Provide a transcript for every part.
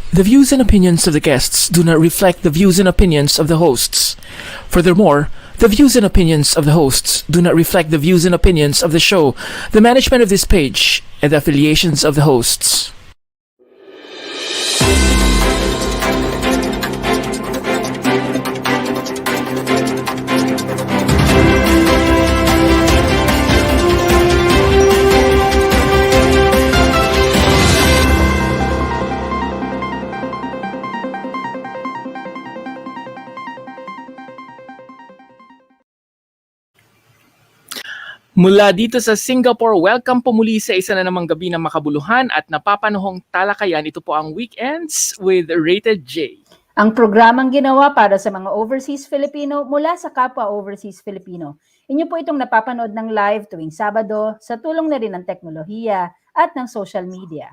The views and opinions of the guests do not reflect the views and opinions of the hosts. Furthermore, the views and opinions of the hosts do not reflect the views and opinions of the show, the management of this page, and the affiliations of the hosts. Mula dito sa Singapore, welcome po muli sa isa na namang gabi ng makabuluhan at napapanahong talakayan. Ito po ang Weekends with Rated J. Ang programang ginawa para sa mga overseas Filipino mula sa kapwa overseas Filipino. Inyo po itong napapanood ng live tuwing Sabado sa tulong na rin ng teknolohiya at ng social media.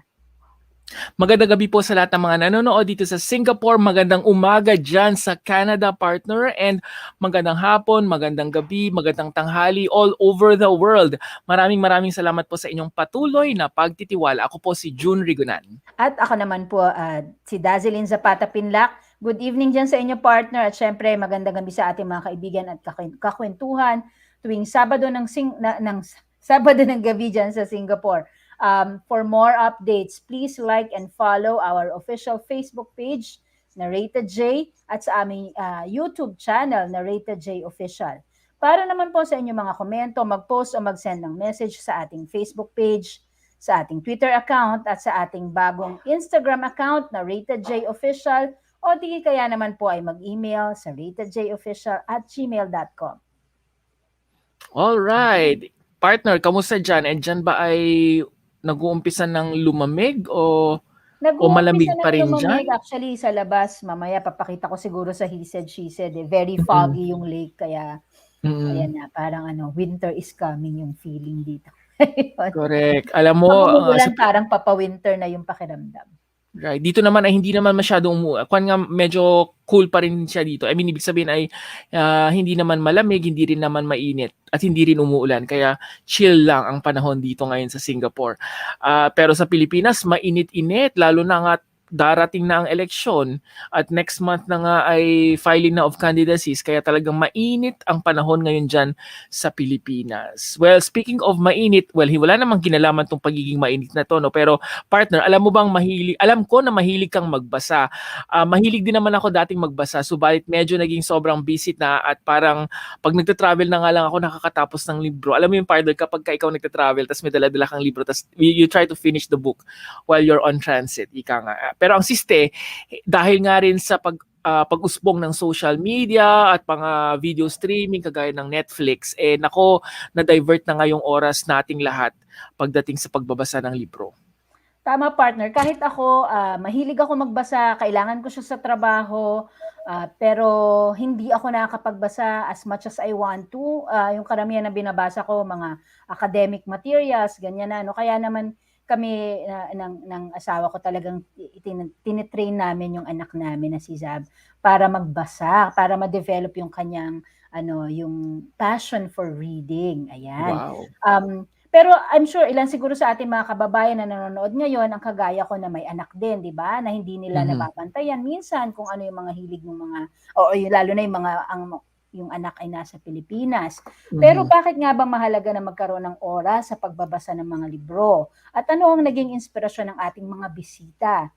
Magandang gabi po sa lahat ng mga nanonood dito sa Singapore. Magandang umaga dyan sa Canada, partner. And magandang hapon, magandang gabi, magandang tanghali all over the world. Maraming salamat po sa inyong patuloy na pagtitiwala. Ako po si June Rigunan. At ako naman po si Dazilin Zapata Pinlac. Good evening dyan sa inyo, partner. At syempre, magandang gabi sa ating mga kaibigan at kakwentuhan tuwing Sabado Sabado ng gabi dyan sa Singapore. For more updates, please like and follow our official Facebook page, Rated J, at sa aming YouTube channel, Rated J Official. Para naman po sa inyong mga komento, mag-post o mag-send ng message sa ating Facebook page, sa ating Twitter account, at sa ating bagong Instagram account na Rated J Official, o di kaya naman po ay mag-email sa ratedjofficial@gmail.com. Alright. Partner, kamusta dyan? And dyan ba ay nag-uumpisa ng lumamig o malamig pa rin dyan? Actually, sa labas, mamaya papakita ko siguro sa he said, she said. Very foggy yung lake, kaya ayan na, parang winter is coming yung feeling dito. Correct. Alam mo, parang papa-winter na yung pakiramdam. Right. Dito naman ay hindi naman masyadong medyo cool pa rin siya dito. I mean, ibig sabihin ay hindi naman malamig, hindi rin naman mainit at hindi rin umuulan. Kaya chill lang ang panahon dito ngayon sa Singapore. Pero sa Pilipinas, mainit-init, lalo na nga darating na ang eleksyon at next month na nga ay filing na of candidacies, kaya talagang mainit ang panahon ngayon dyan sa Pilipinas. Well, speaking of mainit, wala namang kinalaman tong pagiging mainit na to, no? Pero partner, alam ko na mahilig kang magbasa. Mahilig din naman ako dating magbasa, subalit medyo naging sobrang busy na at parang pag nagta-travel na nga lang ako nakakatapos ng libro. Alam mo yung partner, kapag ikaw nagta-travel tapos may dala-dala kang libro tapos you try to finish the book while you're on transit, ika nga. Pero ang siste, dahil nga rin sa pag-usbong ng social media at mga video streaming kagaya ng Netflix, na-divert na nga yung oras nating lahat pagdating sa pagbabasa ng libro. Tama, partner. Kahit ako, mahilig ako magbasa, kailangan ko siya sa trabaho, pero hindi ako nakakapagbasa as much as I want to. Yung karamihan na binabasa ko, mga academic materials, ganyan na. Kaya naman, kami ng asawa ko talagang tinitrain namin yung anak namin na si Zab para magbasa, para ma-develop yung kanyang yung passion for reading. Ayan. Wow. Pero I'm sure ilan siguro sa ating mga kababayan na nanonood ngayon ang kagaya ko na may anak din, 'di ba? Na hindi nila nababantayan minsan kung ano yung mga hilig ng mga lalo na yung mga yung anak ay nasa Pilipinas. Pero bakit nga ba mahalaga na magkaroon ng oras sa pagbabasa ng mga libro? At ano ang naging inspirasyon ng ating mga bisita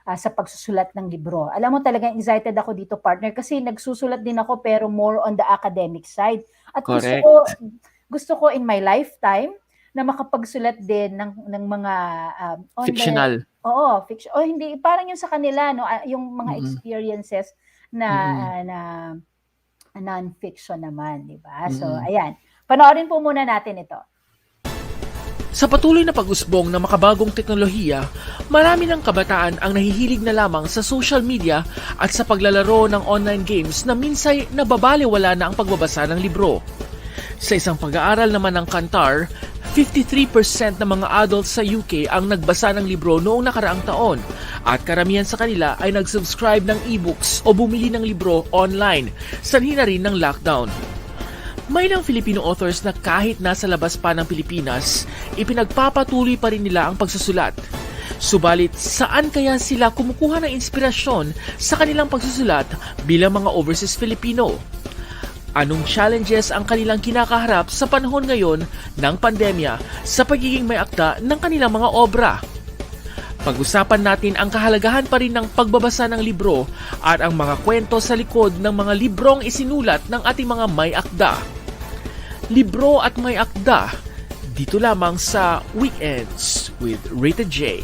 sa pagsusulat ng libro? Alam mo, talagang excited ako dito, partner, kasi nagsusulat din ako pero more on the academic side. At gusto ko in my lifetime na makapagsulat din ng mga fictional. Fiction. Hindi, parang yung sa kanila, no, yung mga experiences na non-fiction naman, di ba? So, ayan. Panoorin po muna natin ito. Sa patuloy na pag-usbong ng makabagong teknolohiya, marami ng kabataan ang nahihilig na lamang sa social media at sa paglalaro ng online games na minsay nababaliwala na ang pagbabasa ng libro. Sa isang pag-aaral naman ng Kantar, 53% ng mga adults sa UK ang nagbasa ng libro noong nakaraang taon at karamihan sa kanila ay nag-subscribe ng e-books o bumili ng libro online, sanhi na rin ng lockdown. May ilang Filipino authors na kahit nasa labas pa ng Pilipinas, ipinagpapatuloy pa rin nila ang pagsusulat. Subalit, saan kaya sila kumukuha ng inspirasyon sa kanilang pagsusulat bilang mga overseas Filipino? Anong challenges ang kanilang kinakaharap sa panahon ngayon ng pandemya sa pagiging may akda ng kanilang mga obra? Pag-usapan natin ang kahalagahan pa rin ng pagbabasa ng libro at ang mga kwento sa likod ng mga librong isinulat ng ating mga may akda. Libro at May Akda, dito lamang sa Weekends with Rita J.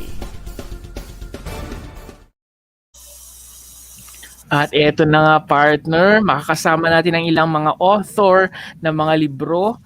At eto na nga partner, makakasama natin ang ilang mga author ng mga libro,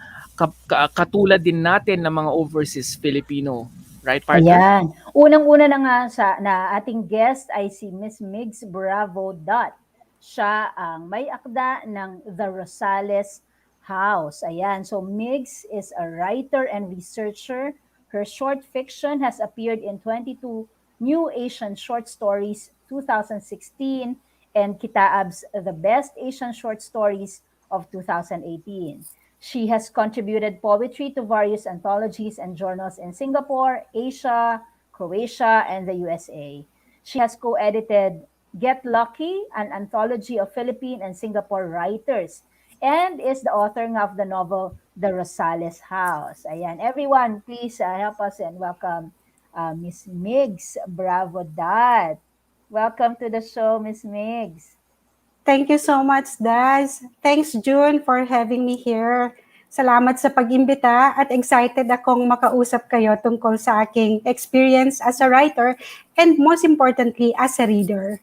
katulad din natin ng mga overseas Filipino. Right, partner? Ayan. Unang-una na nga na ating guest ay si Miss Migs Bravo Dot. Siya ang may akda ng The Rosales House. Ayan. So Migs is a writer and researcher. Her short fiction has appeared in 22 New Asian Short Stories 2016 and Kitaab's The Best Asian Short Stories of 2018. She has contributed poetry to various anthologies and journals in Singapore, Asia, Croatia, and the USA. She has co-edited Get Lucky, an anthology of Philippine and Singapore writers, and is the author of the novel The Rosales House. Ayan, everyone, please help us and welcome Miss Migs Bravo Dad. Welcome to the show, Miss Migs. Thank you so much, Daz. Thanks, June, for having me here. Salamat sa pag-imbita at excited akong makausap kayo tungkol sa aking experience as a writer and most importantly, as a reader.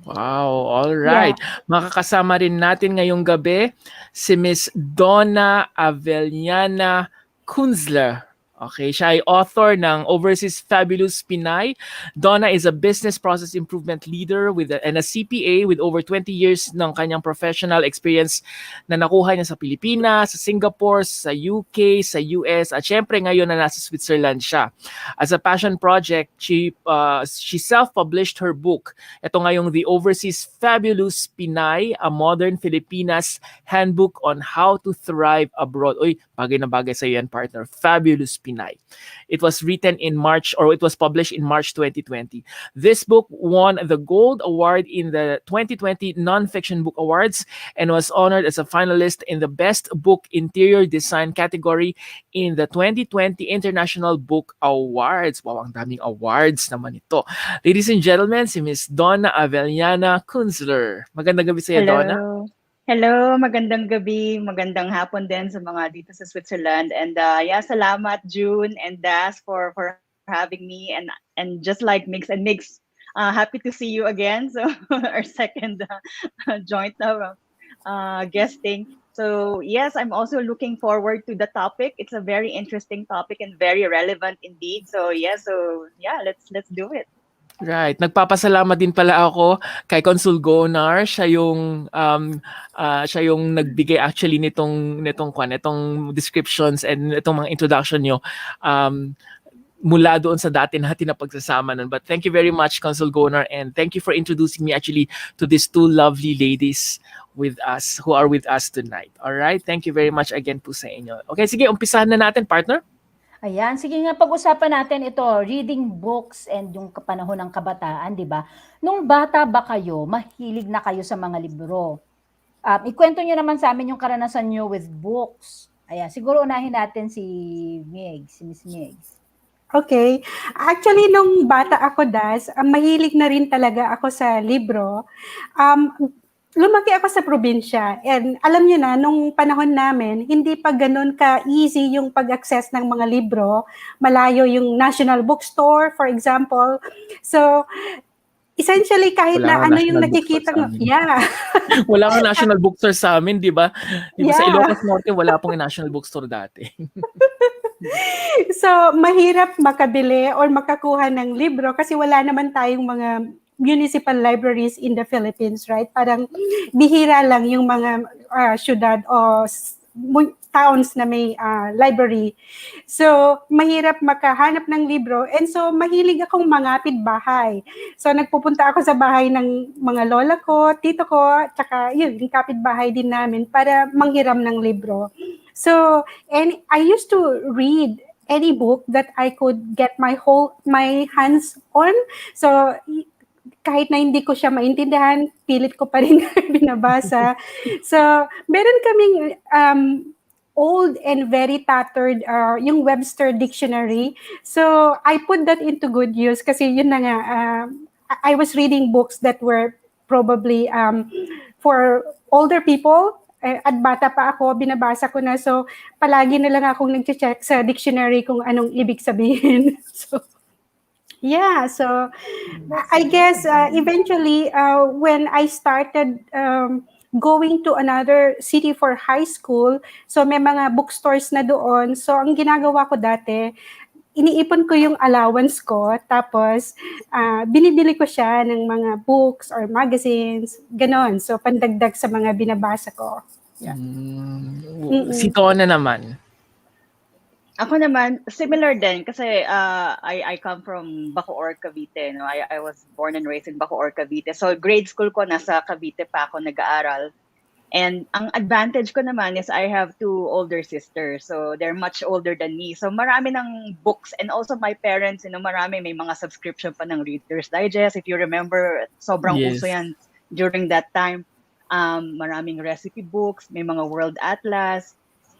Wow, all right. Makakasama rin natin ngayong gabi si Miss Donna Avellana Kunzler. Okay, siya ay author ng Overseas Fabulous Pinay. Donna is a business process improvement leader and a CPA with over 20 years ng kanyang professional experience na nakuha niya sa Pilipinas, sa Singapore, sa UK, sa US, at syempre ngayon na nasa Switzerland siya. As a passion project, she self-published her book. Ito ngayong The Overseas Fabulous Pinay, a modern Filipinas handbook on how to thrive abroad. Uy, bagay na bagay sa iyo yan, partner. Fabulous Pinay. It was written in March, or it was published in March 2020. This book won the Gold Award in the 2020 Nonfiction Book Awards and was honored as a finalist in the Best Book Interior Design category in the 2020 International Book Awards. Wow, ang daming awards naman ito. Ladies and gentlemen, si Miss Donna Avellana Kunzler. Magandang gabi sa iyo, Donna. Hello, magandang gabi, magandang hapon din sa mga dito sa Switzerland. And salamat June and Das for having me, and just like Mix, happy to see you again. So our second joint guesting. So yes, I'm also looking forward to the topic. It's a very interesting topic and very relevant indeed. So let's do it. Right. Nagpapasalamat din pala ako kay Consul Gonar. Siya yung nagbigay actually nitong descriptions and itong mga introduction nyo mula doon sa dati natin na pagsasama nun. But thank you very much, Consul Gonar, and thank you for introducing me actually to these two lovely ladies with us who are with us tonight. All right? Thank you very much again po sa inyo. Okay, sige, umpisahan na natin, partner. Ayan, sige nga, pag-usapan natin ito, reading books and yung panahon ng kabataan, di ba? Nung bata ba kayo, mahilig na kayo sa mga libro? Ikwento nyo naman sa amin yung karanasan nyo with books. Ayan, siguro unahin natin si Miss Migs. Okay. Actually, nung bata ako, Das, mahilig na rin talaga ako sa libro. Lumaki ako sa probinsya, and alam niyo na, nung panahon namin, hindi pa ganun ka-easy yung pag-access ng mga libro. Malayo yung National Bookstore, for example. So, essentially, kahit Wala na ano yung nakikita mo. Yeah. Wala kang National Bookstore sa amin, di ba? Sa Ilocos Norte, wala pong National Bookstore dati. So, mahirap makabili or makakuha ng libro kasi wala naman tayong mga municipal libraries in the Philippines, right? Parang bihira lang yung mga syudad o towns na may library. So, mahirap makahanap ng libro. And so, mahilig akong mangapit bahay. So, nagpupunta ako sa bahay ng mga lola ko, tito ko, tsaka yun, yung kapitbahay din namin para manghiram ng libro. So, and I used to read any book that I could get my hands on. So kahit na hindi ko siya maintindihan, pilit ko pa rin binabasa. So meron kaming old and very tattered yung Webster Dictionary. So I put that into good use kasi yun na nga, I was reading books that were probably for older people. At bata pa ako, binabasa ko na. So palagi na lang akong nag-check sa dictionary kung anong ibig sabihin. So yeah, so I guess eventually when I started going to another city for high school, so may mga bookstores na doon. So ang ginagawa ko dati, iniipon ko yung allowance ko, tapos binibili ko siya ng mga books or magazines, ganon. So pandagdag sa mga binabasa ko. Yeah. Si Tona naman. Ako naman, similar din kasi I come from Bacoor, Cavite. No? I was born and raised in Bacoor, Cavite. So grade school ko, nasa Cavite pa ako nag-aaral. And ang advantage ko naman is I have 2 older sisters. So they're much older than me. So marami ng books. And also my parents, marami, may mga subscription pa ng Reader's Digest. If you remember, sobrang uso yan during that time. Maraming recipe books, may mga world atlas.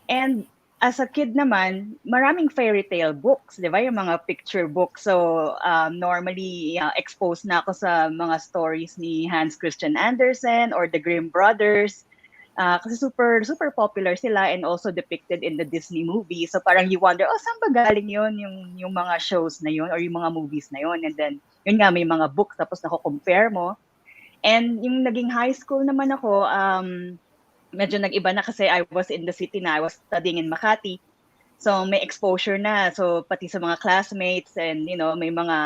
And as a kid naman, maraming fairy tale books, di ba? Yung mga picture books. So, normally, exposed na ako sa mga stories ni Hans Christian Andersen or the Grimm Brothers. Kasi super, super popular sila and also depicted in the Disney movie. So, parang you wonder, saan ba galing yun? Yung mga shows na yun or yung mga movies na yun. And then, yun nga, may mga books tapos nako-compare mo. And yung naging high school naman ako, medyo nag-iba na kasi I was in the city na. I was studying in Makati. So may exposure na. So pati sa mga classmates and may mga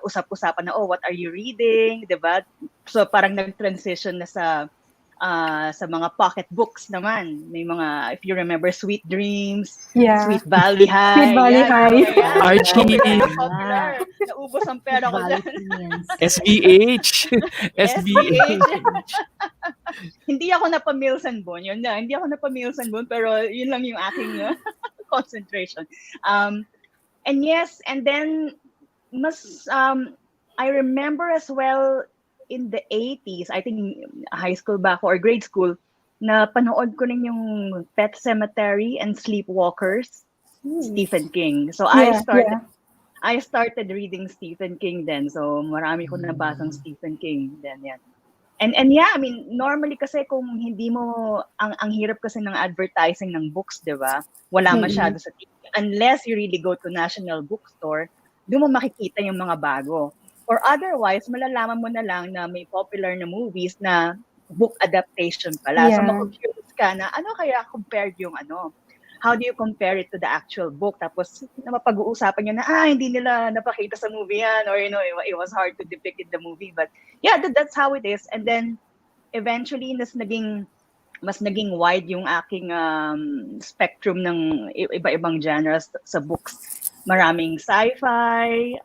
usap-usapan na, what are you reading? Diba? So parang nag-transition na sa mga pocket books naman. May mga, if you remember, Sweet Dreams, Sweet Valley High. Sweet Valley High. Archie. Popular. Naubos ang pera ko dyan. SBH. SBH. Hindi ako napamil Sanbon. Yun na, hindi ako napamil Sanbon, pero yun lang yung aking concentration. And yes, and then I remember as well in the 80s, I think high school ba ako or grade school, na panood ko rin yung Pet Sematary and Sleepwalkers, Stephen King. So I started reading Stephen King then. So marami ko nabasang Stephen King then yan. And yeah, I mean, normally kasi kung hindi mo, ang hirap kasi ng advertising ng books, di ba? Wala masyado sa TV. Unless you really go to National Bookstore, doon mo makikita yung mga bago. Or otherwise, malalaman mo na lang na may popular na movies na book adaptation pala. Yeah. So mag-curious ka na, ano kaya compared yung how do you compare it to the actual book? Tapos mapag-uusapan nyo na, hindi nila napakita sa movie yan, or it was hard to depict in the movie. But yeah, that's how it is. And then eventually, mas naging wide yung aking spectrum ng iba-ibang genres sa books. Maraming sci-fi,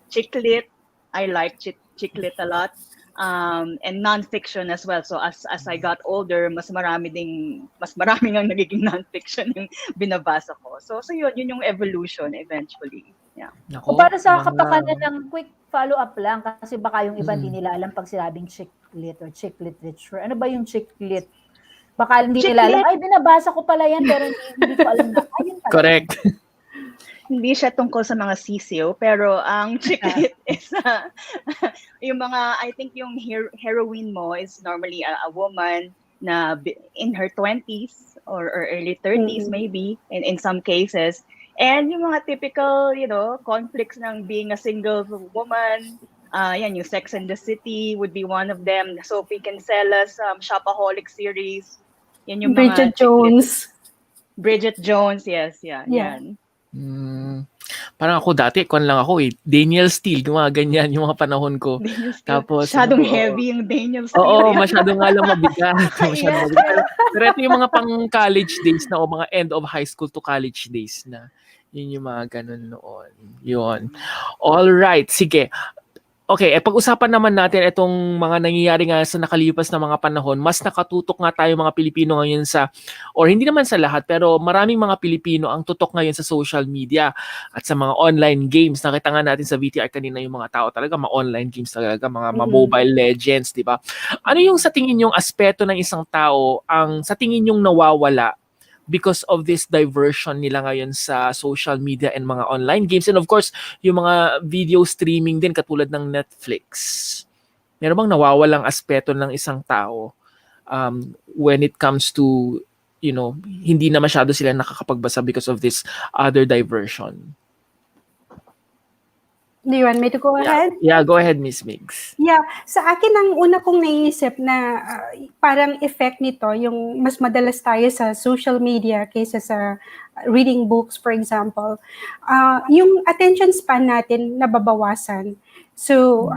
chick lit. I like chick lit a lot. And non-fiction as well. So as I got older, mas marami ang nagiging non-fiction yung binabasa ko. So yun yung evolution eventually. Yeah. O para sa kapakanan ng quick follow-up lang, kasi baka yung iba hindi nila alam pag sinabing chick lit or chick literature. Ano ba yung chick lit? Baka hindi nila alam, binabasa ko pala yan, pero hindi ko alam na. Ayun pala. Correct. Hindi siya tungkol sa mga sisiyo, pero ang chick lit is yung mga, I think yung heroine mo is normally a woman na in her 20s or early 30s maybe in some cases. And yung mga typical, conflicts ng being a single woman, yan, yung Sex and the City would be one of them. Sophie Kinsella's Shopaholic series. Yan yung Bridget mga Jones. Bridget Jones, yes, yan. Parang ako dati, lang ako Daniel Steele, yung mga ganyan, yung mga panahon ko. Tapos, masyadong heavy yung Daniel Steele. Oo, masyadong nga lang mabigat. Pero ito yung mga pang-college days na o mga end of high school to college days na. Yun yung mga ganun noon. Yun. All right, sige. Okay, pag-usapan naman natin itong mga nangyayari nga sa nakalipas na mga panahon. Mas nakatutok nga tayo mga Pilipino ngayon sa, or hindi naman sa lahat, pero maraming mga Pilipino ang tutok ngayon sa social media at sa mga online games. Nakita nga natin sa VTR kanina yung mga tao talaga, mga online games talaga, mga mobile legends, di ba? Ano yung sa tingin yung aspeto ng isang tao ang sa tingin yung nawawala because of this diversion nila ngayon sa social media and mga online games, and of course yung mga video streaming din katulad ng Netflix? Meron bang nawawalang aspeto ng isang tao when it comes to, hindi na masyado sila nakakapagbasa because of this other diversion? Do you want me to go ahead? Yeah, go ahead, Miss Migs. Yeah, sa akin ang una kong naiisip na parang effect nito, yung mas madalas tayo sa social media kaysa sa reading books, for example, yung attention span natin nababawasan. So,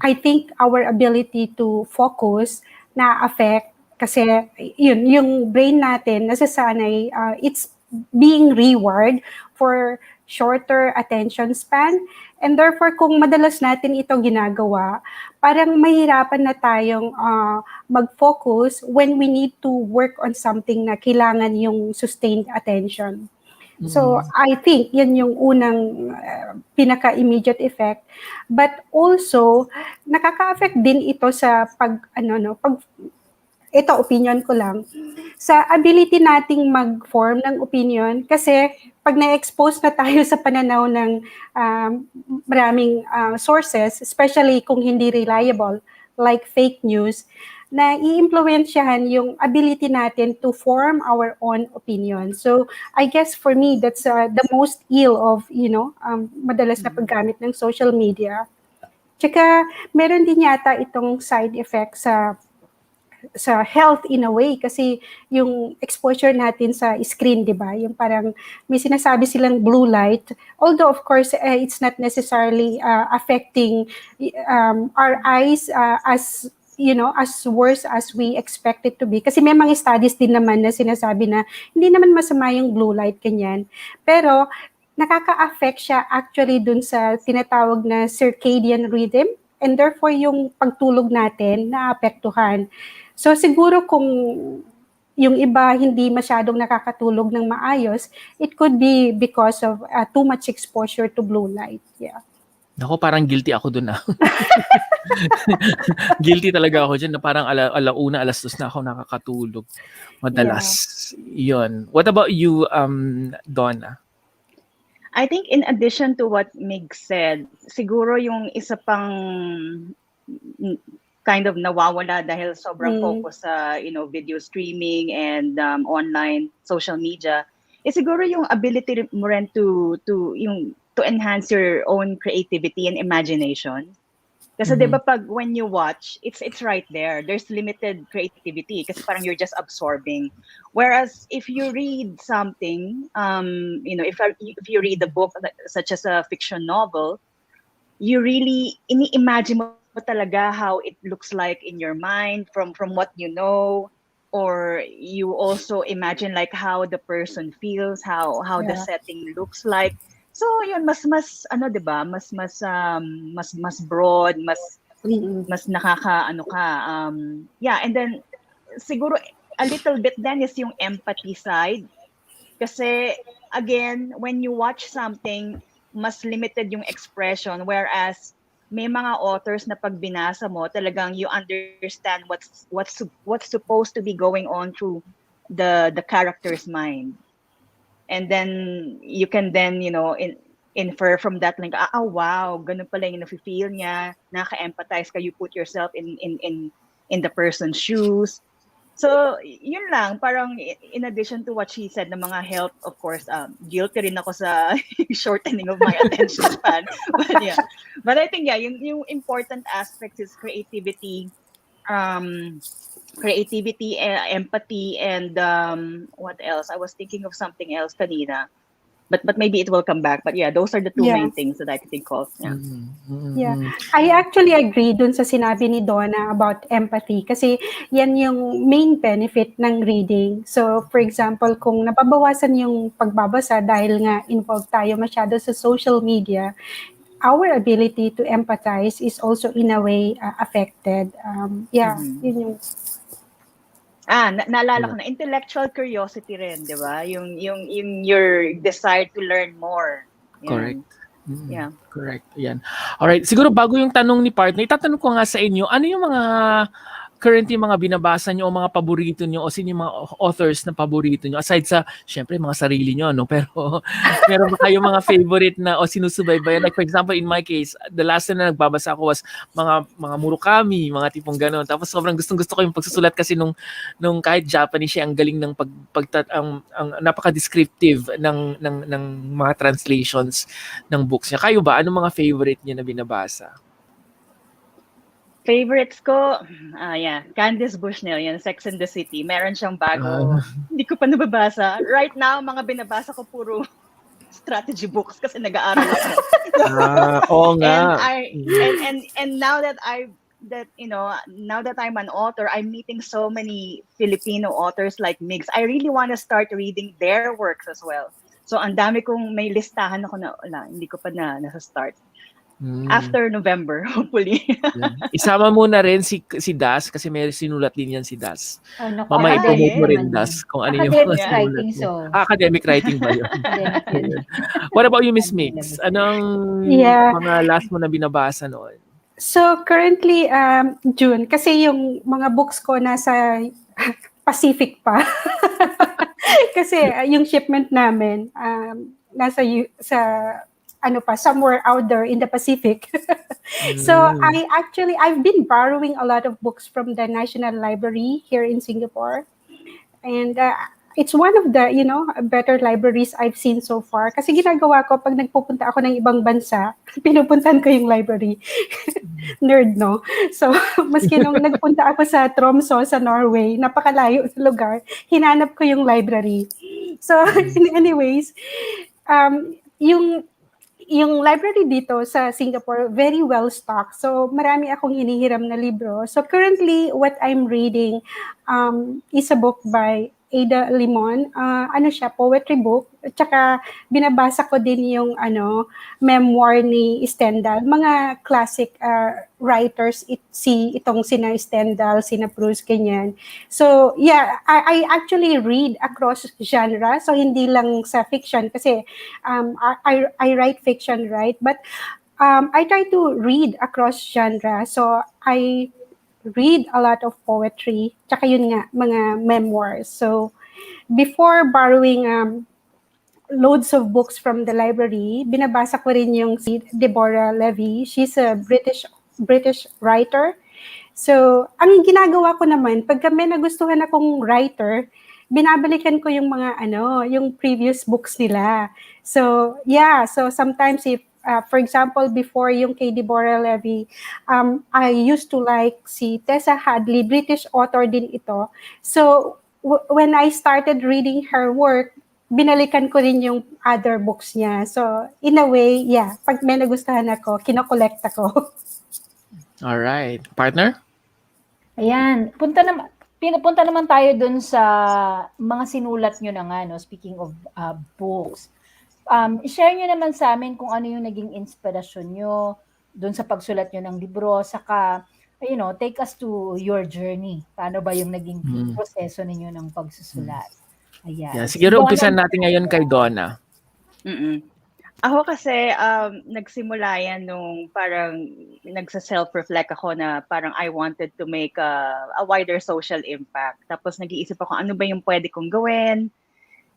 I think our ability to focus na-affect kasi yun, yung brain natin nasasanay, it's being rewired for shorter attention span. And therefore, kung madalas natin ito ginagawa, parang mahirapan na tayong mag-focus when we need to work on something na kailangan yung sustained attention. So, I think yan yung unang pinaka-immediate effect. But also, nakaka-affect din ito sa ito, opinion ko lang, sa ability nating mag-form ng opinion kasi pag na-expose na tayo sa pananaw ng maraming sources, especially kung hindi reliable, like fake news, na i-impluwensyahan yung ability natin to form our own opinion. So, I guess for me, that's the most ill of, madalas na paggamit ng social media. Tsaka, meron din yata itong side effect sa health in a way kasi yung exposure natin sa screen, di ba? Yung parang may sinasabi silang blue light, although of course it's not necessarily affecting our eyes as worse as we expect it to be. Kasi may mga studies din naman na sinasabi na hindi naman masama yung blue light kanyan. Pero nakaka-affect siya actually dun sa tinatawag na circadian rhythm, and therefore yung pagtulog natin naapektuhan. So siguro kung yung iba hindi masyadong nakakatulog ng maayos, it could be because of too much exposure to blue light. Yeah. Ako, parang guilty ako dun. Guilty talaga ako dyan na parang alauna, alas 2 na ako nakakatulog. Madalas. Yun. What about you, Donna? I think in addition to what Mig said, siguro yung isa pang kind of nawawala dahil sobrang focus sa video streaming and online social media is siguro yung ability mo rin to enhance your own creativity and imagination. Kasi 'di ba pag when you watch, it's right there. There's limited creativity kasi parang you're just absorbing. Whereas if you read something, if you read a book such as a fiction novel, you really ini-imagine mo talaga how it looks like in your mind from what you know, or you also imagine like how the person feels, how the setting looks like. So yun, mas 'di ba, mas broad, mas nakaka and then siguro a little bit then is yung empathy side. Kasi again, when you watch something, mas limited yung expression, whereas may mga authors na pag binasa mo, talagang you understand what's supposed to be going on through the character's mind. And then you can then, infer from that like, wow, ganun pala yung nafe-feel niya, naka-empathize ka, you put yourself in the person's shoes. So, yun lang, parang in addition to what she said na mga health, of course, guilty rin ako sa shortening of my attention span. But I think, yung important aspects is creativity, empathy, and what else? I was thinking of something else kanina. But maybe it will come back. But those are the two main things that I can think of. Yeah. I actually agree dun sa sinabi ni Donna about empathy kasi yan yung main benefit ng reading. So, for example, kung nababawasan yung pagbabasa dahil nga involved tayo masyado sa social media, our ability to empathize is also in a way affected. Mhm. Yun yung Naalala Yeah. ko na, intellectual curiosity rin, di ba? Yung your desire to learn more. Correct. Yan. Yeah. Correct. Yan. Alright. Siguro bago yung tanong ni partner, itatanong ko nga sa inyo, ano yung mga currently mga binabasa nyo o mga paborito nyo o sino yung mga authors na paborito nyo aside sa syempre mga sarili nyo, no? Pero meron ba kayong mga favorite na o sinusubaybayan? Like for example, in my case, the last time na nagbabasa ako was mga Murakami, mga tipong gano'n. Tapos sobrang gustong-gusto ko yung pagsusulat kasi nung kahit Japanese siya, ang galing ng ang napaka-descriptive ng mga translations ng books niya. Kayo ba, anong mga favorite niyo na binabasa? Favorites ko, Candice Bushnell, yan, Sex and the City. Meron siyang bago, hindi ko pa nababasa. Right now, mga binabasa ko puro strategy books kasi nag-aaral ako. Oo nga. And now that now that I'm an author, I'm meeting so many Filipino authors like Migs. I really want to start reading their works as well. So ang dami kong may listahan ako na hindi ko pa nasa-start. After November, hopefully. Isama mo na rin si Das kasi may sinulat din yan si Das. Naku, Mamaya i-promote mo rin naman Das yan. kung ano yung Academic sinulat writing, mo. so. Academic writing ba yun? Academic yun. What about you, Miss Mix? Anong Yeah. mga last mo na binabasa noon? So currently, June, kasi yung mga books ko nasa Pacific pa. Kasi yung shipment namin nasa sa somewhere out there in the Pacific. So I've been borrowing a lot of books from the National Library here in Singapore. And it's one of the, better libraries I've seen so far. Kasi ginagawa ko, pag nagpupunta ako ng ibang bansa, pinupuntahan ko yung library. Nerd, no? So, maski nung nagpunta ako sa Tromsø, sa Norway, napakalayo sa lugar, hinanap ko yung library. So, anyways, yung library dito sa Singapore, very well stocked. So, marami akong hinihiram na libro. So, currently, what I'm reading is a book by Ada Limon. Poetry book. At saka, binabasa ko din yung memoir ni Stendhal. Mga classic writers, itong sina Stendhal, sina Proust, ganyan. So, yeah, I actually read across genre. So, hindi lang sa fiction kasi I write fiction, right? But I try to read across genre. So, I read a lot of poetry, tsaka yun nga, mga memoirs. So, before borrowing loads of books from the library, binabasa ko rin yung si Deborah Levy. She's a British writer. So, ang ginagawa ko naman, pagka may nagustuhan akong writer, binabalikan ko yung mga yung previous books nila. So, yeah, so sometimes if for example, before yung kay Deborah Levy, I used to like si Tessa Hadley, British author din ito. So, when I started reading her work, binalikan ko rin yung other books niya. So, in a way, yeah, pag may nagustuhan ako, kinokolekta ko. Alright. Partner? Ayan, punta naman tayo dun sa mga sinulat nyo na nga, no? Speaking of books. I-share nyo naman sa amin kung ano yung naging inspirasyon nyo dun sa pagsulat nyo ng libro, saka, take us to your journey. Paano ba yung naging proseso ninyo ng pagsusulat? Ayan. Yeah, siguro umpisan natin ngayon kay Donna. Ako kasi, nagsimula yan nung parang nagsa-self-reflect ako na parang I wanted to make a wider social impact. Tapos nag-iisip ako, ano ba yung pwede kong gawin?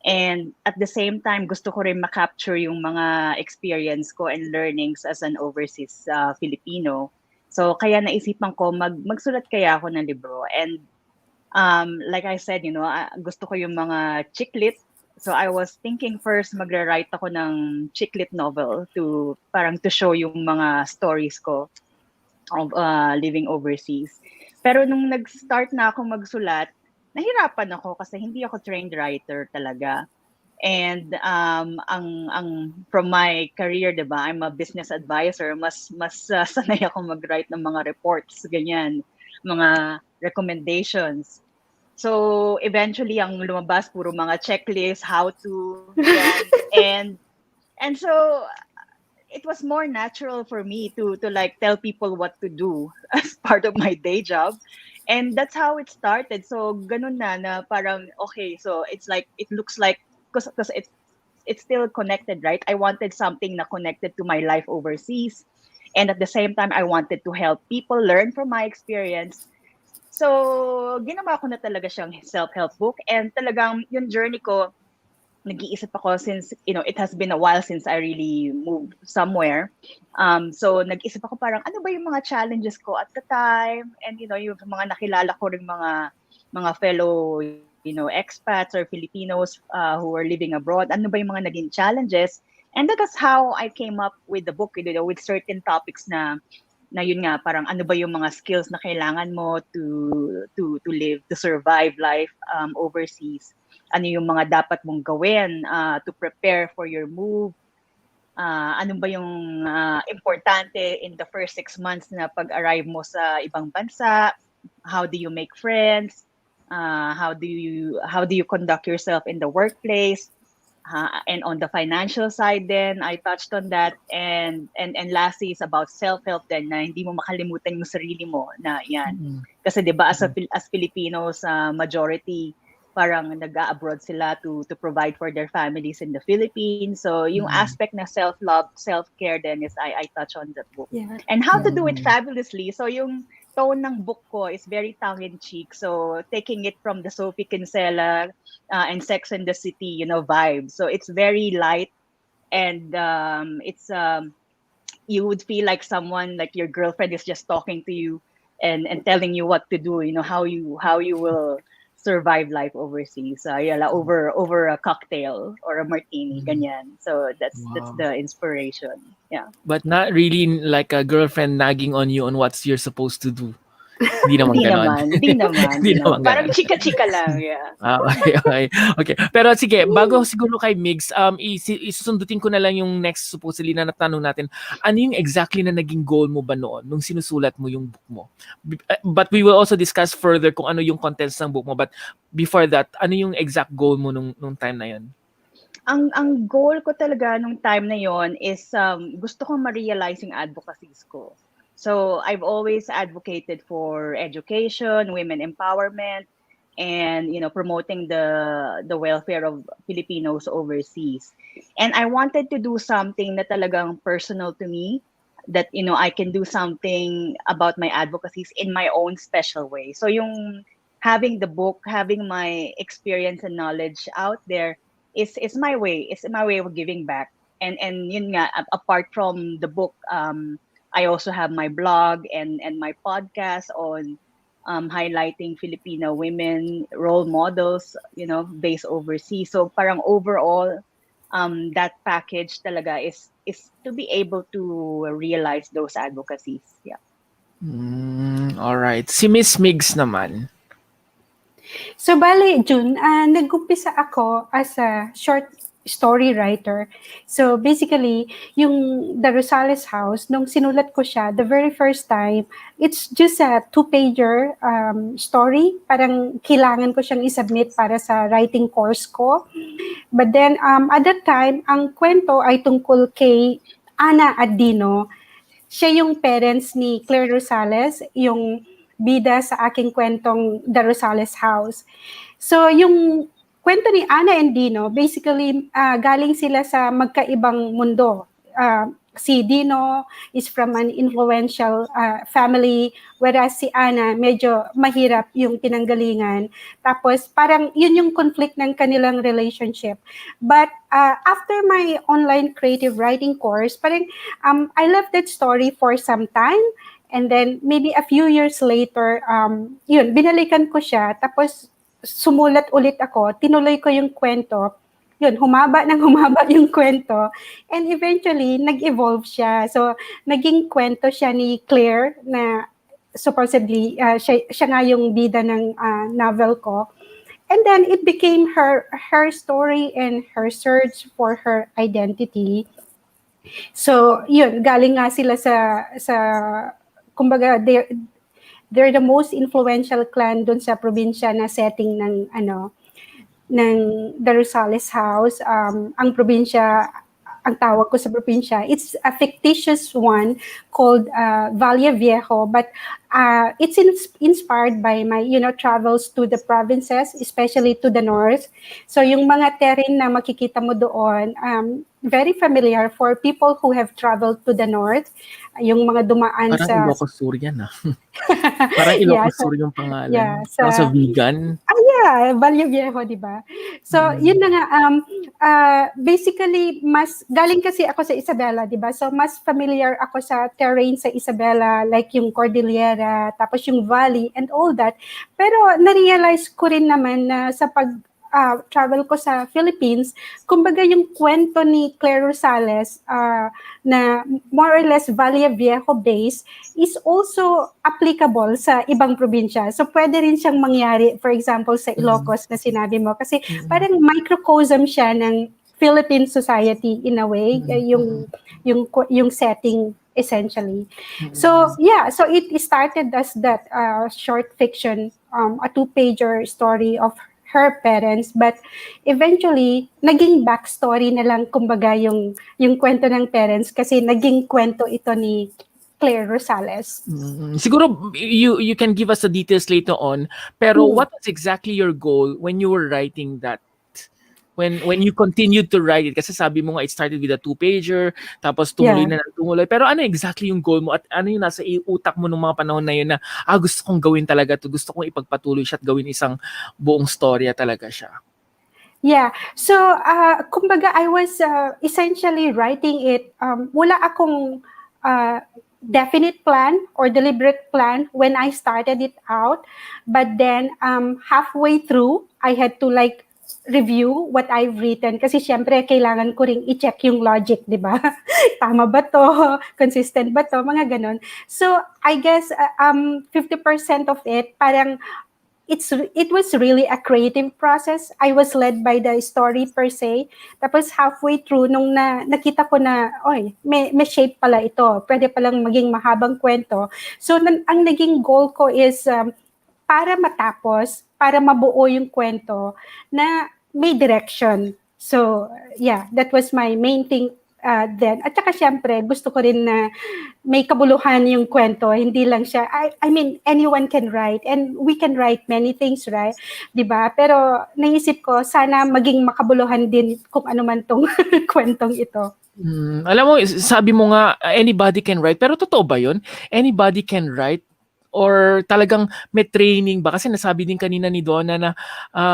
And at the same time, gusto ko rin ma-capture yung mga experience ko and learnings as an overseas Filipino. So kaya naisipan ko, magsulat kaya ako ng libro. And like I said, gusto ko yung mga chick-lit. So I was thinking first magra-write ako ng chick-lit novel to show yung mga stories ko of living overseas. Pero nung nag-start na ako magsulat, nahirapan ako kasi hindi ako trained writer talaga. And ang from my career, 'di ba? I'm a business advisor. Mas sanay ako mag-write ng mga reports, ganyan, mga recommendations. So eventually ang lumabas puro mga checklist, how to, yan. And so it was more natural for me to like tell people what to do as part of my day job. And that's how it started. So ganun na parang okay, so it's like it looks like because it's still connected, right? I wanted something na connected to my life overseas. And at the same time, I wanted to help people learn from my experience. So, ginawa ko na talaga siyang self-help book. And talagang yung journey ko, nag-iisip ako since, it has been a while since I really moved somewhere. So, nag-isip ako parang, ano ba yung mga challenges ko at the time? And, yung mga nakilala ko rin mga fellow, expats or Filipinos who were living abroad. Ano ba yung mga naging challenges? And that is how I came up with the book, with certain topics na yun nga, parang ano ba yung mga skills na kailangan mo to live, to survive life overseas. Ano yung mga dapat mong gawin to prepare for your move. Ano ba yung importante in the first 6 months na pag-arrive mo sa ibang bansa? How do you make friends? How do you conduct yourself in the workplace? And on the financial side then, I touched on that. And lastly is about self-help then, na hindi mo makalimutan yung sarili mo na yan. Kasi 'di ba as Filipinos, majority parang nag-abroad sila to provide for their families in the Philippines. So yung aspect na self-love, self-care then is I touch on that book. Yeah. And how to do it fabulously. So yung tone ng book ko is very tongue-in-cheek. So taking it from the Sophie Kinsella and Sex and the City, vibe. So it's very light, and it's you would feel like someone, like your girlfriend is just talking to you and telling you what to do. How you will survive life overseas. Over a cocktail or a martini, ganyan. So that's the inspiration. Yeah. But not really like a girlfriend nagging on you on what you're supposed to do. Hindi naman ganon. Hindi naman. Hindi naman Parang ganon. chika-chika lang, yeah. Okay. Pero sige, bago siguro kay Migs, isusundutin ko na lang yung next supposedly na natanong natin. Ano yung exactly na naging goal mo ba noon nung sinusulat mo yung book mo? But we will also discuss further kung ano yung contents ng book mo. But before that, ano yung exact goal mo nung time na yun? Ang goal ko talaga nung time na yon is gusto kong ma-realize yung advocacies ko. So I've always advocated for education, women empowerment, and promoting the welfare of Filipinos overseas. And I wanted to do something na talagang personal to me, that I can do something about my advocacies in my own special way. So yung having the book, having my experience and knowledge out there is my way. It's my way of giving back. And yun nga, apart from the book, I also have my blog and my podcast on highlighting Filipino women role models, based overseas. So parang overall, that package talaga is to be able to realize those advocacies. Yeah. All right. Si Miss Migs naman. So, bali, June, nag-umpisa ako as a short story writer. So, basically, yung The Rosales House, nung sinulat ko siya, the very first time, it's just a 2-pager story. Parang kailangan ko siyang isubmit para sa writing course ko. But then, at that time, ang kwento ay tungkol kay Ana at Dino. Siya yung parents ni Claire Rosales, yung bida sa aking kwentong The Rosales House. So, yung kwento ni Ana and Dino, basically, galing sila sa magkaibang mundo. Si Dino is from an influential family, whereas si Ana, medyo mahirap yung pinanggalingan. Tapos, parang yun yung conflict ng kanilang relationship. But after my online creative writing course, parang I left that story for some time. And then, maybe a few years later, binalikan ko siya. Tapos, sumulat ulit ako, tinuloy ko yung kwento, humaba yung kwento, and eventually, nag-evolve siya. So, naging kwento siya ni Claire, na supposedly, siya nga yung bida ng novel ko. And then, it became her story and her search for her identity. So, galing nga sila sa kumbaga, they're the most influential clan doon sa probinsya na setting ng The Rosales House. Ang probinsya ang tawag ko sa probinsya. It's a fictitious one called Valle Viejo, but it's inspired by my, travels to the provinces, especially to the north. So yung mga terrain na makikita mo doon, very familiar for people who have traveled to the north. Yung mga dumaan Parang sa... Ilocos Sur yan, Parang Yeah, Ilocos Sur yung pangalan. yeah, Parang sa vegan. Valle Viejo, di ba? So, yun na nga, basically, galing kasi ako sa Isabela, di ba? So, mas familiar ako sa terrain sa Isabela, like yung Cordillera, tapos yung valley, and all that. Pero, na-realize ko rin naman na sa travel ko sa Philippines, kumbaga yung kwento ni Claire Rosales na more or less Valle Viejo base is also applicable sa ibang probinsya. So pwede rin siyang mangyari, for example, sa Ilocos na sinabi mo. Kasi parang microcosm siya ng Philippine society in a way, yung setting essentially. So yeah, so it started as that short fiction, a 2-pager story of her parents, but eventually naging backstory na lang kumbaga yung kwento ng parents kasi naging kwento ito ni Claire Rosales. Siguro you can give us the details later on, pero what was exactly your goal when you were writing that? When you continued to write it, kasi sabi mo nga it started with a 2-pager, tapos tumuloy na tumuloy. Pero ano exactly yung goal mo at ano yung nasa utak mo nung mga panahon na yun na gusto kong gawin talaga to, gusto kong ipagpatuloy siya at gawin isang buong storya talaga siya? Yeah. So, kumbaga I was essentially writing it, wala akong definite plan or deliberate plan when I started it out. But then, halfway through, I had to review what I've written kasi syempre kailangan ko ring i-check yung logic, di ba? Tama ba to? Consistent ba to? Mga ganon. So, I guess 50% of it, parang it was really a creative process. I was led by the story per se. Tapos halfway through, nung nakita ko na, may shape pala ito. Pwede palang maging mahabang kwento. So, ang naging goal ko is para matapos, para mabuo yung kwento na may direction. So, yeah, that was my main thing then. At saka syempre, gusto ko rin na may kabuluhan yung kwento. Hindi lang siya, I mean, anyone can write and we can write many things, right? Diba? Pero naisip ko, sana maging makabuluhan din kung ano man tong kwentong ito. Alam mo, sabi mo nga, anybody can write. Pero totoo ba yun? Anybody can write? Or talagang may training ba? Kasi nasabi din kanina ni Donna na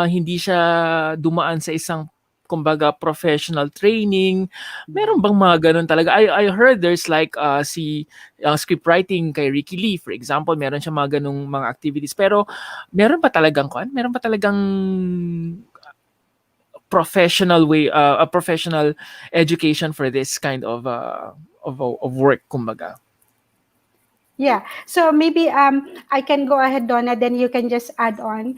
hindi siya dumaan sa isang kumbaga professional training. Meron bang mga ganun talaga? I heard there's si script writing kay Ricky Lee, for example, meron siya mga ganung mga activities. Pero meron ba talagang professional way, a professional education for this kind of work, kumbaga? Yeah. So maybe I can go ahead, Donna, then you can just add on.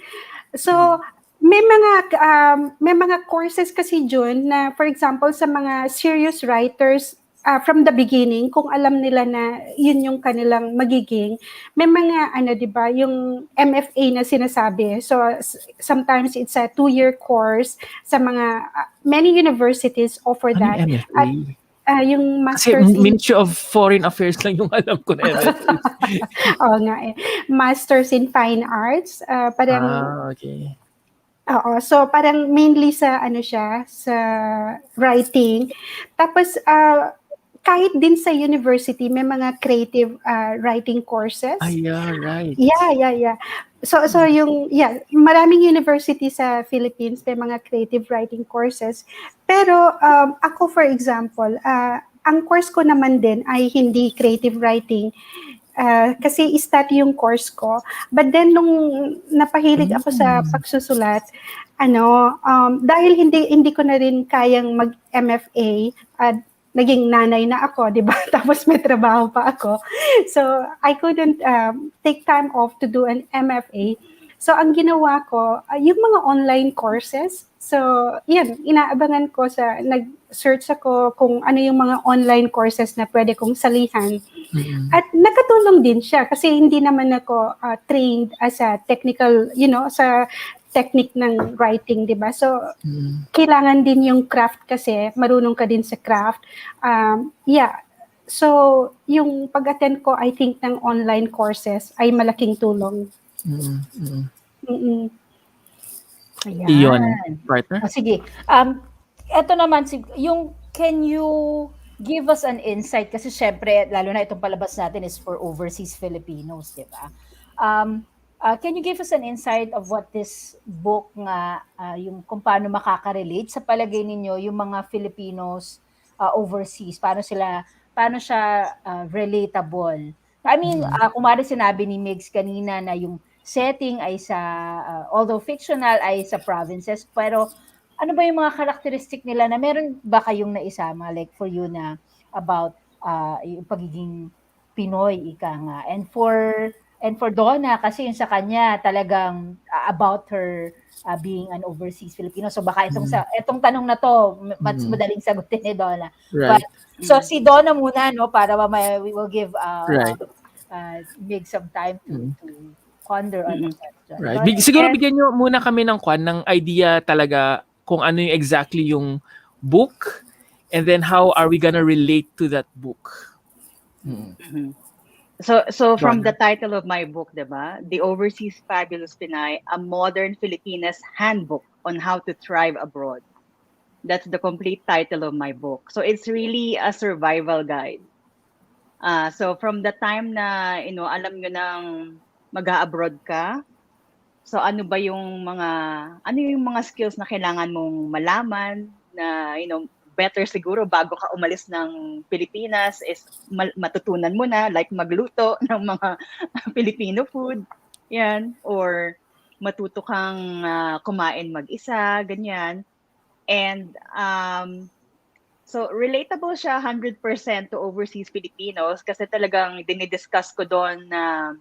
So may mga courses kasi June na, for example, sa mga serious writers from the beginning, kung alam nila na yun yung kanilang magiging, may mga di ba, yung MFA na sinasabi. So sometimes it's a 2-year course sa mga many universities offer that. Ano yung MFA? Yung Kasi Masters Ministry of Foreign Affairs lang yung alam ko na MFA. Oo nga Masters in Fine Arts. Okay. Oo, so parang mainly sa siya, sa writing. Tapos kahit din sa university may mga creative writing courses. Yeah, right. Yeah. So yung maraming university sa Philippines may mga creative writing courses. Pero ako for example, ang course ko naman din ay hindi creative writing. Kasi stat yung course ko. But then nung napahilig ako sa pagsusulat, dahil hindi ko na rin kayang mag-MFA at naging nanay na ako, di ba? Tapos may trabaho pa ako. So, I couldn't take time off to do an MFA. So, ang ginawa ko, yung mga online courses. So, yan, inaabangan ko nag-search ako kung ano yung mga online courses na pwede kong salihan. At nakatulong din siya kasi hindi naman ako trained as a technical, sa technique ng writing, di ba? So, Mm. kailangan din yung craft kasi, marunong ka din sa craft. Yeah. So, yung pag-attend ko, I think, ng online courses ay malaking tulong. Mm. Mm. Mm-mm. Iyon, Ayan. partner. Sige. Eto naman, can you give us an insight? Kasi syempre, lalo na itong palabas natin is for overseas Filipinos, di ba? Can you give us an insight of what this book nga, yung kung paano makaka-relate sa palagay ninyo yung mga Filipinos overseas? Paano siya relatable? I mean, kumari sinabi ni Migs kanina na yung setting ay sa, although fictional, ay sa provinces, pero ano ba yung mga characteristic nila na meron ba kayong naisama, like for you na about yung pagiging Pinoy, ika nga. And for Donna, kasi yung sa kanya talagang about her being an overseas Filipino. So baka itong tanong na to, mas madaling sagutin ni Donna. But Right. so si Donna muna, no, para mamaya we will give Right. Mig some time to ponder on the question. Right. Go ahead. Siguro bigyan nyo muna kami ng idea talaga kung ano yung exactly yung book, and then how are we gonna relate to that book. So from Donna. the title of my book, diba? The Overseas Fabulous Pinay, a modern Filipina's handbook on how to thrive abroad. That's the complete title of my book. So it's really a survival guide. So from the time na, alam nyo nang mag-a-abroad ka, so ano yung mga skills na kailangan mong malaman na, better siguro bago ka umalis ng Pilipinas is matutunan mo na, like magluto ng mga Filipino food, yan, or matuto kang kumain mag-isa, ganyan. And so relatable siya 100% to overseas Filipinos kasi talagang dinidiscuss ko doon na,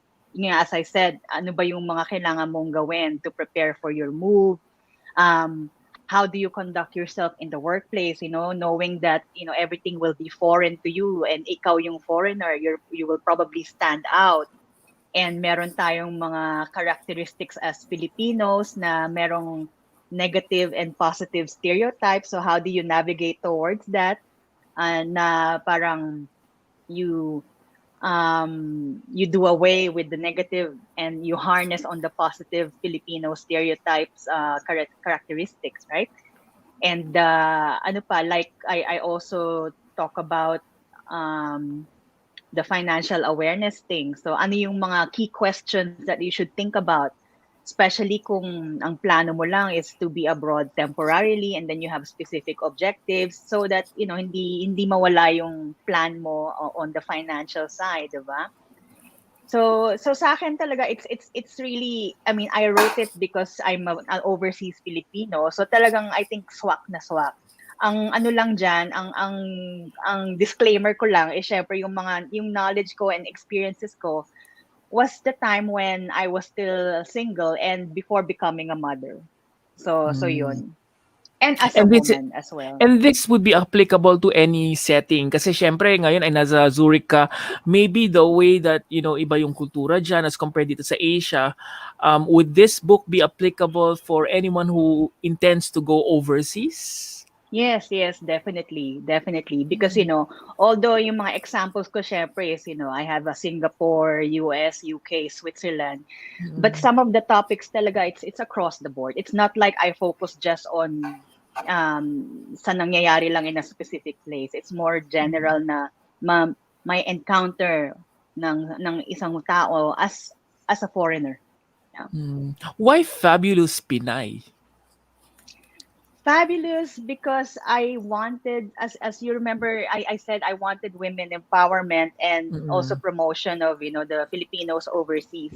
as I said, ano ba yung mga kailangan mong gawin to prepare for your move? How do you conduct yourself in the workplace, knowing that, everything will be foreign to you and ikaw yung foreigner, you will probably stand out. And meron tayong mga characteristics as Filipinos na merong negative and positive stereotypes. So how do you navigate towards that? Na parang you do away with the negative and you harness on the positive Filipino stereotypes, characteristics, right? And like I also talk about the financial awareness thing. So ano yung mga key questions that you should think about, especially kung ang plano mo lang is to be abroad temporarily and then you have specific objectives so that hindi mawala yung plan mo on the financial side, diba? So sa akin talaga it's really, I mean, I wrote it because I'm an overseas Filipino. So talagang I think swak na swak. Ang ano lang diyan, ang disclaimer ko lang is syempre yung knowledge ko and experiences ko was the time when I was still single and before becoming a mother. So yun. And as a woman as well. And this would be applicable to any setting. Kasi syempre, ngayon ay nasa Zurich ka. Maybe the way that, iba yung kultura dyan as compared dito sa Asia, would this book be applicable for anyone who intends to go overseas? Yes, definitely. Because, although yung mga examples ko, syempre is, I have a Singapore, US, UK, Switzerland. But some of the topics talaga, it's across the board. It's not like I focus just on sa nangyayari lang in a specific place. It's more general na may encounter ng isang tao as a foreigner. Yeah. Why Fabulous Pinay? Fabulous because I wanted, as you remember, I said I wanted women empowerment and also promotion of, the Filipinos overseas.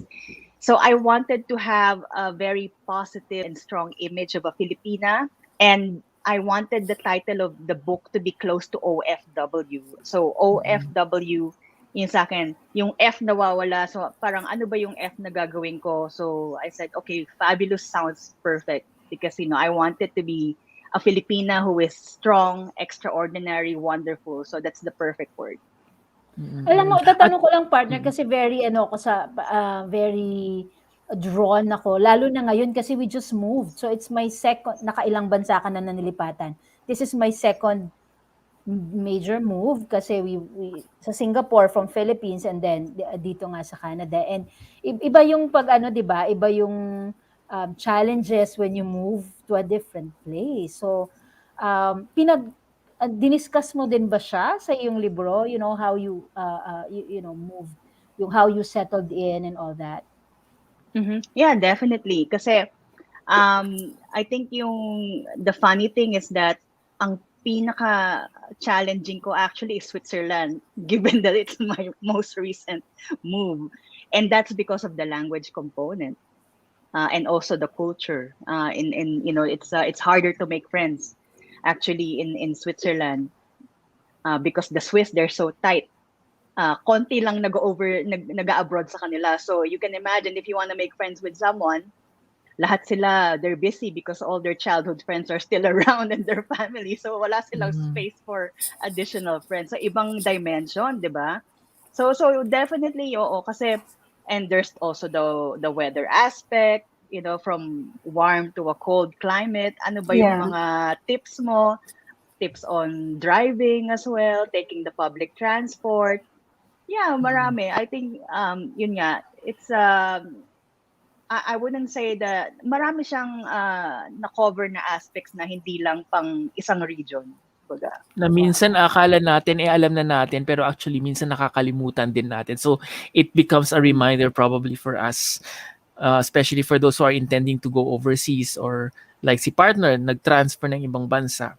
So I wanted to have a very positive and strong image of a Filipina. And I wanted the title of the book to be close to OFW. So OFW, yung sa akin, yung F nawawala. So parang ano ba yung F na gagawin ko? So I said, okay, fabulous sounds perfect. Because, I wanted to be a Filipina who is strong, extraordinary, wonderful. So that's the perfect word. Alam mo, tatanong ko lang, partner, kasi very, very drawn ako. Lalo na ngayon kasi we just moved. So it's my second, nakailang bansa ka na nilipatan. This is my second major move kasi we sa Singapore from Philippines and then dito nga sa Canada. And iba yung pag ano, 'di ba? Iba yung challenges when you move to a different place. So diniscuss mo din ba siya sa iyong libro? You know how you know move, yung how you settled in and all that. Yeah, definitely. Kasi I think the funny thing is that ang pinaka-challenging ko actually is Switzerland, given that it's my most recent move. And that's because of the language component and also the culture. In it's harder to make friends actually in Switzerland because the Swiss, they're so tight. Konti lang nag-abroad sa kanila. So you can imagine if you want to make friends with someone, lahat sila, they're busy because all their childhood friends are still around and their family. So wala silang space for additional friends. So ibang dimension, di ba? So definitely, oo, kasi, and there's also the weather aspect, from warm to a cold climate. Ano ba yung mga tips mo? Tips on driving as well, taking the public transport. Yeah, marami. I think, yun nga, it's, I wouldn't say that marami siyang na-cover na aspects na hindi lang pang isang region. Baga. Na minsan akala natin alam na natin pero actually minsan nakakalimutan din natin. So it becomes a reminder probably for us, especially for those who are intending to go overseas or like si partner nag-transfer ng ibang bansa.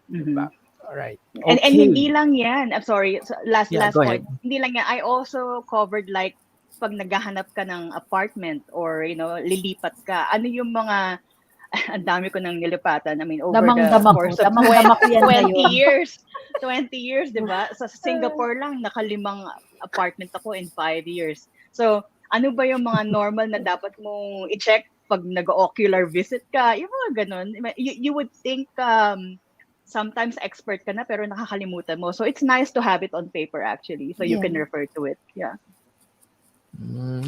Diba? Alright. Okay. And hindi lang yan. I'm sorry. Last point. Ahead. Hindi lang yan. I also covered like pag naghahanap ka ng apartment or lilipat ka, ano yung mga ang dami ko nang nilipatan. I mean, over the course of 20 years. 20 years, di ba? Sa Singapore lang, nakalimang apartment ako in 5 years. So, ano ba yung mga normal na dapat mong i-check pag nag-ocular visit ka? Yung mga ganun. You would think sometimes expert ka na pero nakakalimutan mo. So, it's nice to have it on paper actually. So, you can refer to it. Yeah.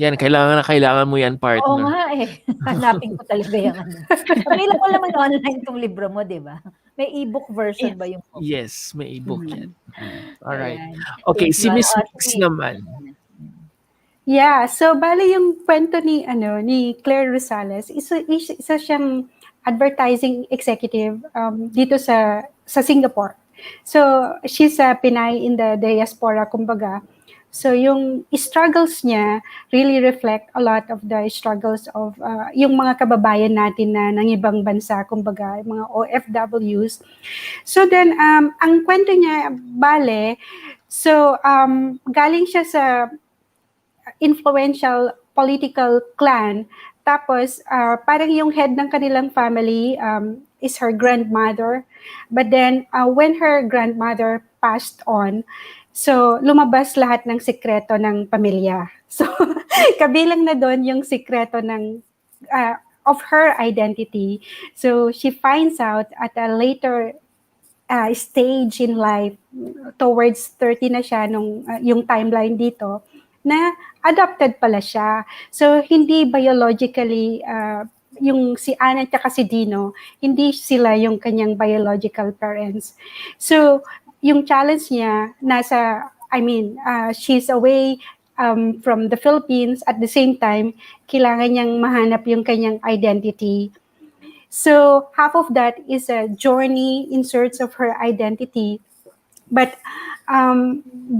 Yan, kailangan mo yan, partner. Oo nga eh. Hanapin ko talaga yung ano. Available naman online itong libro mo, di ba? May e-book version ba yung book? Yes, may e-book yan. Alright. Ayan. Okay, si Miss Mix naman. Yeah, so bali yung kwento ni Claire Rosales, isa siyang advertising executive dito sa Singapore. So she's a Pinay in the diaspora kumbaga. So yung struggles niya really reflect a lot of the struggles of yung mga kababayan natin na ng ibang bansa, kumbaga, mga OFWs. So then, ang kwento niya, galing siya sa influential political clan, tapos parang yung head ng kanilang family is her grandmother. But then, when her grandmother passed on, so, lumabas lahat ng sikreto ng pamilya. So, kabilang na doon yung sikreto of her identity. So, she finds out at a later stage in life, towards 30 na siya, yung timeline dito, na adopted pala siya. So, hindi biologically, yung si Ana at si Dino, hindi sila yung kanyang biological parents. So, yung challenge niya she's away from the Philippines, at the same time kailangan niyang mahanap yung kanyang identity. So half of that is a journey in search of her identity, but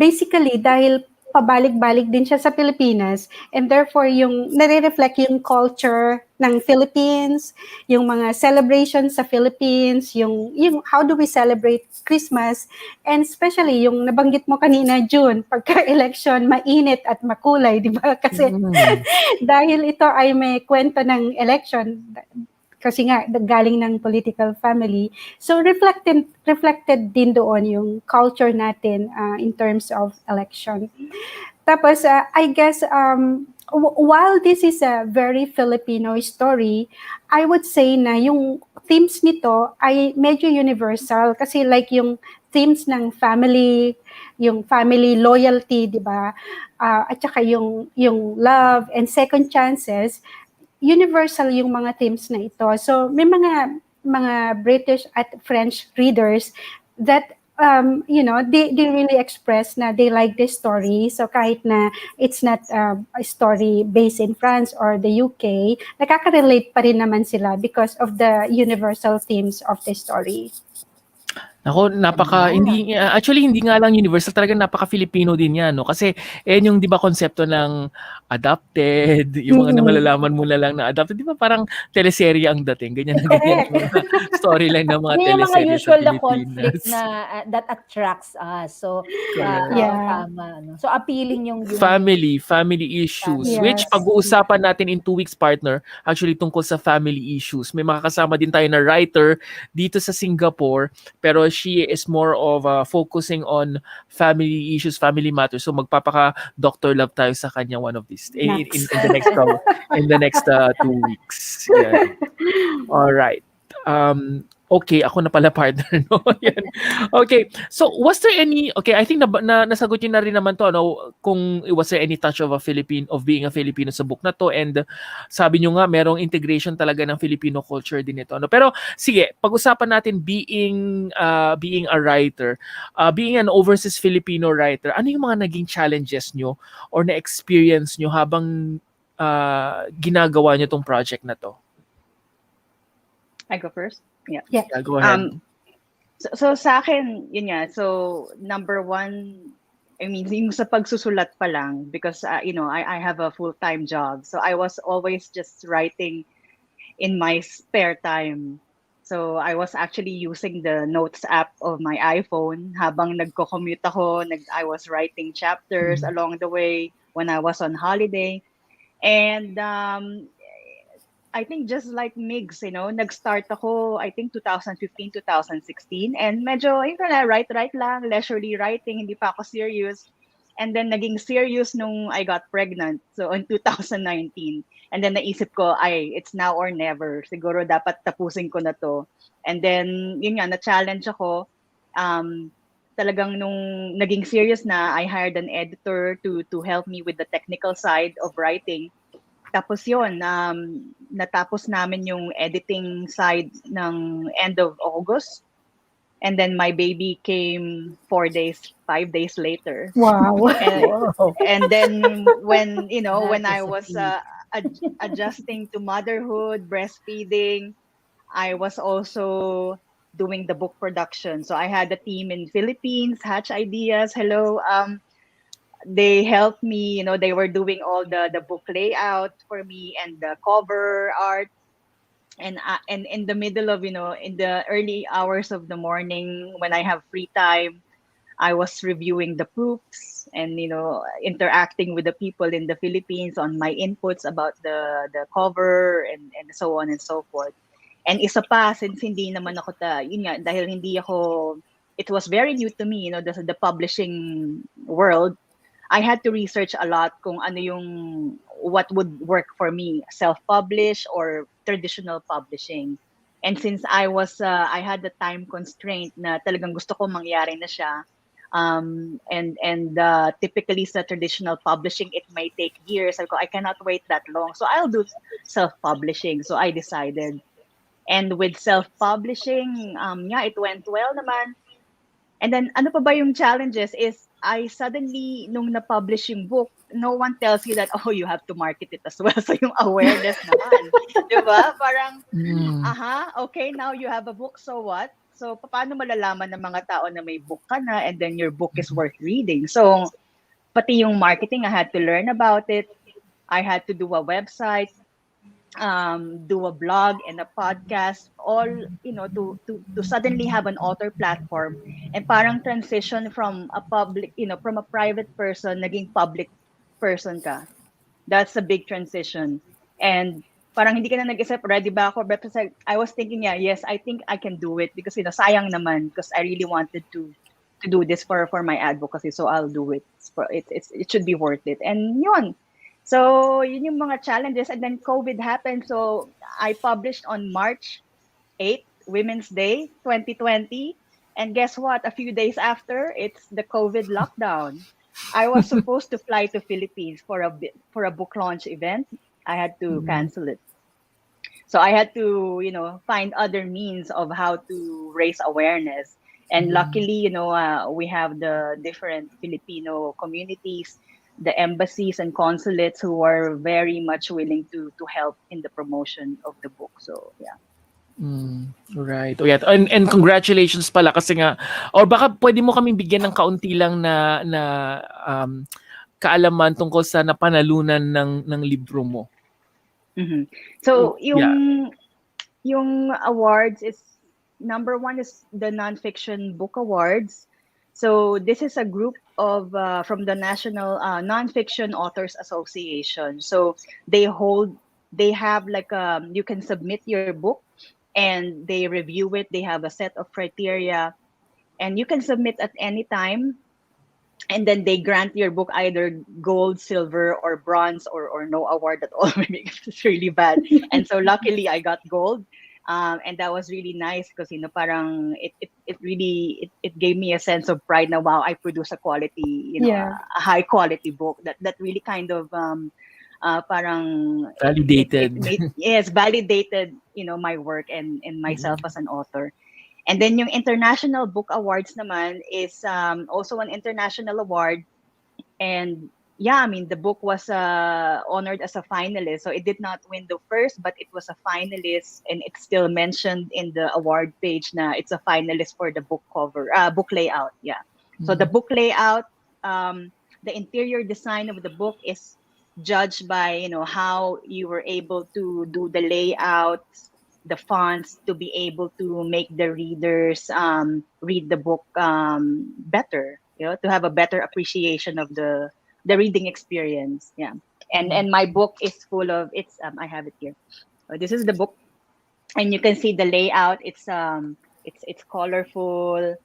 basically dahil pabalik-balik din siya sa Pilipinas, and therefore yung nare-reflect yung culture ng Philippines, yung mga celebrations sa Philippines, yung how do we celebrate Christmas, and especially yung nabanggit mo kanina, June, pagka-election, mainit at makulay, di ba? Kasi dahil ito ay may kwento ng election, kasi nga galing ng political family, so reflected din doon yung culture natin in terms of election. Tapos I guess while this is a very Filipino story, I would say na yung themes nito ay medyo universal, kasi like yung themes ng family, yung family loyalty, di ba? At saka yung love and second chances, universal yung mga themes na ito. So may mga British at French readers that they really express na they like this story. So kahit na it's not a story based in France or the UK, nakaka-relate pa rin naman sila because of the universal themes of the story. Ako, actually hindi nga lang universal, talagang napaka-Filipino din yan, no? Kasi, yung, di ba, konsepto ng adopted, yung mga malalaman mo na lang na adopted, di ba, parang teleserye ang dating, ganyan na ganyan yung mga storyline ng mga Yun yung mga teleserye sa usual na Pilipinas. conflict na that attracts us. So, Correct. tama. No? So, appealing yung Family issues, Yes. which pag-uusapan natin in 2 weeks, partner, actually tungkol sa family issues. May makakasama din tayo na writer dito sa Singapore, pero she is more of focusing on family issues, family matters. So magpapaka-Dr. Love tayo sa kanya one of these in the next 2 weeks. Yeah. All right. Okay, ako na pala, partner, no? Yan. Okay. So, was there any, I think nasagot niyo na rin naman to, ano, kung was there any touch of being a Filipino sa book na to, and sabi niyo nga merong integration talaga ng Filipino culture din ito, no? Pero sige, pag-usapan natin being a writer, being an overseas Filipino writer, ano yung mga naging challenges niyo or na-experience niyo habang ginagawa niyo tong project na to? I go first? Yeah. Go ahead. So sa akin, yun nga. So number one, I mean, yung sa pagsusulat pa lang, because I have a full-time job. So I was always just writing in my spare time. So I was actually using the notes app of my iPhone habang nagko-commute ako. I was writing chapters along the way when I was on holiday. And I think just like Migs, nag-start ako, I think 2015, 2016. And medyo, write lang, leisurely writing, hindi pa ako serious. And then naging serious nung I got pregnant. So in 2019. And then naisip ko, it's now or never. Siguro dapat tapusin ko na to. And then, yun nga, na-challenge ako. Talagang nung naging serious na, I hired an editor to help me with the technical side of writing. Tapos yun, natapos namin yung editing side ng end of August. And then my baby came 5 days later. Wow. And then when I was adjusting to motherhood, breastfeeding, I was also doing the book production. So I had a team in Philippines, Hatch Ideas, hello. They helped me, they were doing all the book layout for me and the cover art. And in the middle of, in the early hours of the morning when I have free time, I was reviewing the proofs and, interacting with the people in the Philippines on my inputs about the cover and so on and so forth. And isa pa, since hindi naman ako dahil hindi ako, it was very new to me, the publishing world. I had to research a lot kung what would work for me, self-publish or traditional publishing. And since I had the time constraint na talagang gusto ko mangyari na siya, and typically sa traditional publishing, it may take years. I cannot wait that long. So I'll do self-publishing. So I decided. And with self-publishing, it went well naman. And then, ano pa ba yung challenges is, I suddenly, nung na-publish yung book, no one tells you that, you have to market it as well. So yung awareness naman. Diba? Parang, okay, now you have a book, so what? So, paano malalaman ng mga tao na may book ka na and then your book is worth reading? So, pati yung marketing, I had to learn about it. I had to do a website, do a blog and a podcast, all to suddenly have an author platform and parang transition from a public, from a private person naging public person ka. That's a big transition. And parang hindi ka na nag-isip, ready ba ako? But I was thinking, yes, I think I can do it because sayang naman because I really wanted to do this for my advocacy, so I'll do it. It should be worth it. And yun. So, yun yung mga challenges. And then COVID happened. So, I published on March 8th, Women's Day, 2020. And guess what? A few days after, it's the COVID lockdown. I was supposed to fly to Philippines for a book launch event. I had to cancel it. So I had to, find other means of how to raise awareness. And luckily, we have the different Filipino communities, the embassies and consulates who are very much willing to help in the promotion of the book. So yeah. Right. Oh, yeah. And congratulations pala kasi nga, or baka pwede mo kaming bigyan ng kaunti lang na kaalaman tungkol sa napanalunan ng libro mo. Mhm. So Yeah. yung awards is number one is the Nonfiction Book Awards. So this is a group of from the National Nonfiction Authors Association. So they have like you can submit your book and they review it. They have a set of criteria and you can submit at any time. And then they grant your book either gold, silver, or bronze, or no award at all. Maybe it's really bad. And so luckily I got gold. And that was really nice because parang it really gave me a sense of pride. Now, wow, I produce a quality, Yeah. a high quality book that really kind of parang Validated. validated my work and myself as an author. And then yung International Book Awards naman is also an international award. And yeah, I mean, the book was honored as a finalist. So it did not win the first, but it was a finalist. And it's still mentioned in the award page na it's a finalist for the book cover, book layout. Yeah. So the book layout, the interior design of the book is judged by, how you were able to do the layout, the fonts, to be able to make the readers read the book better, to have a better appreciation of the reading experience. Yeah. And my book is full of I have it here. This is the book, and you can see the layout. It's colorful,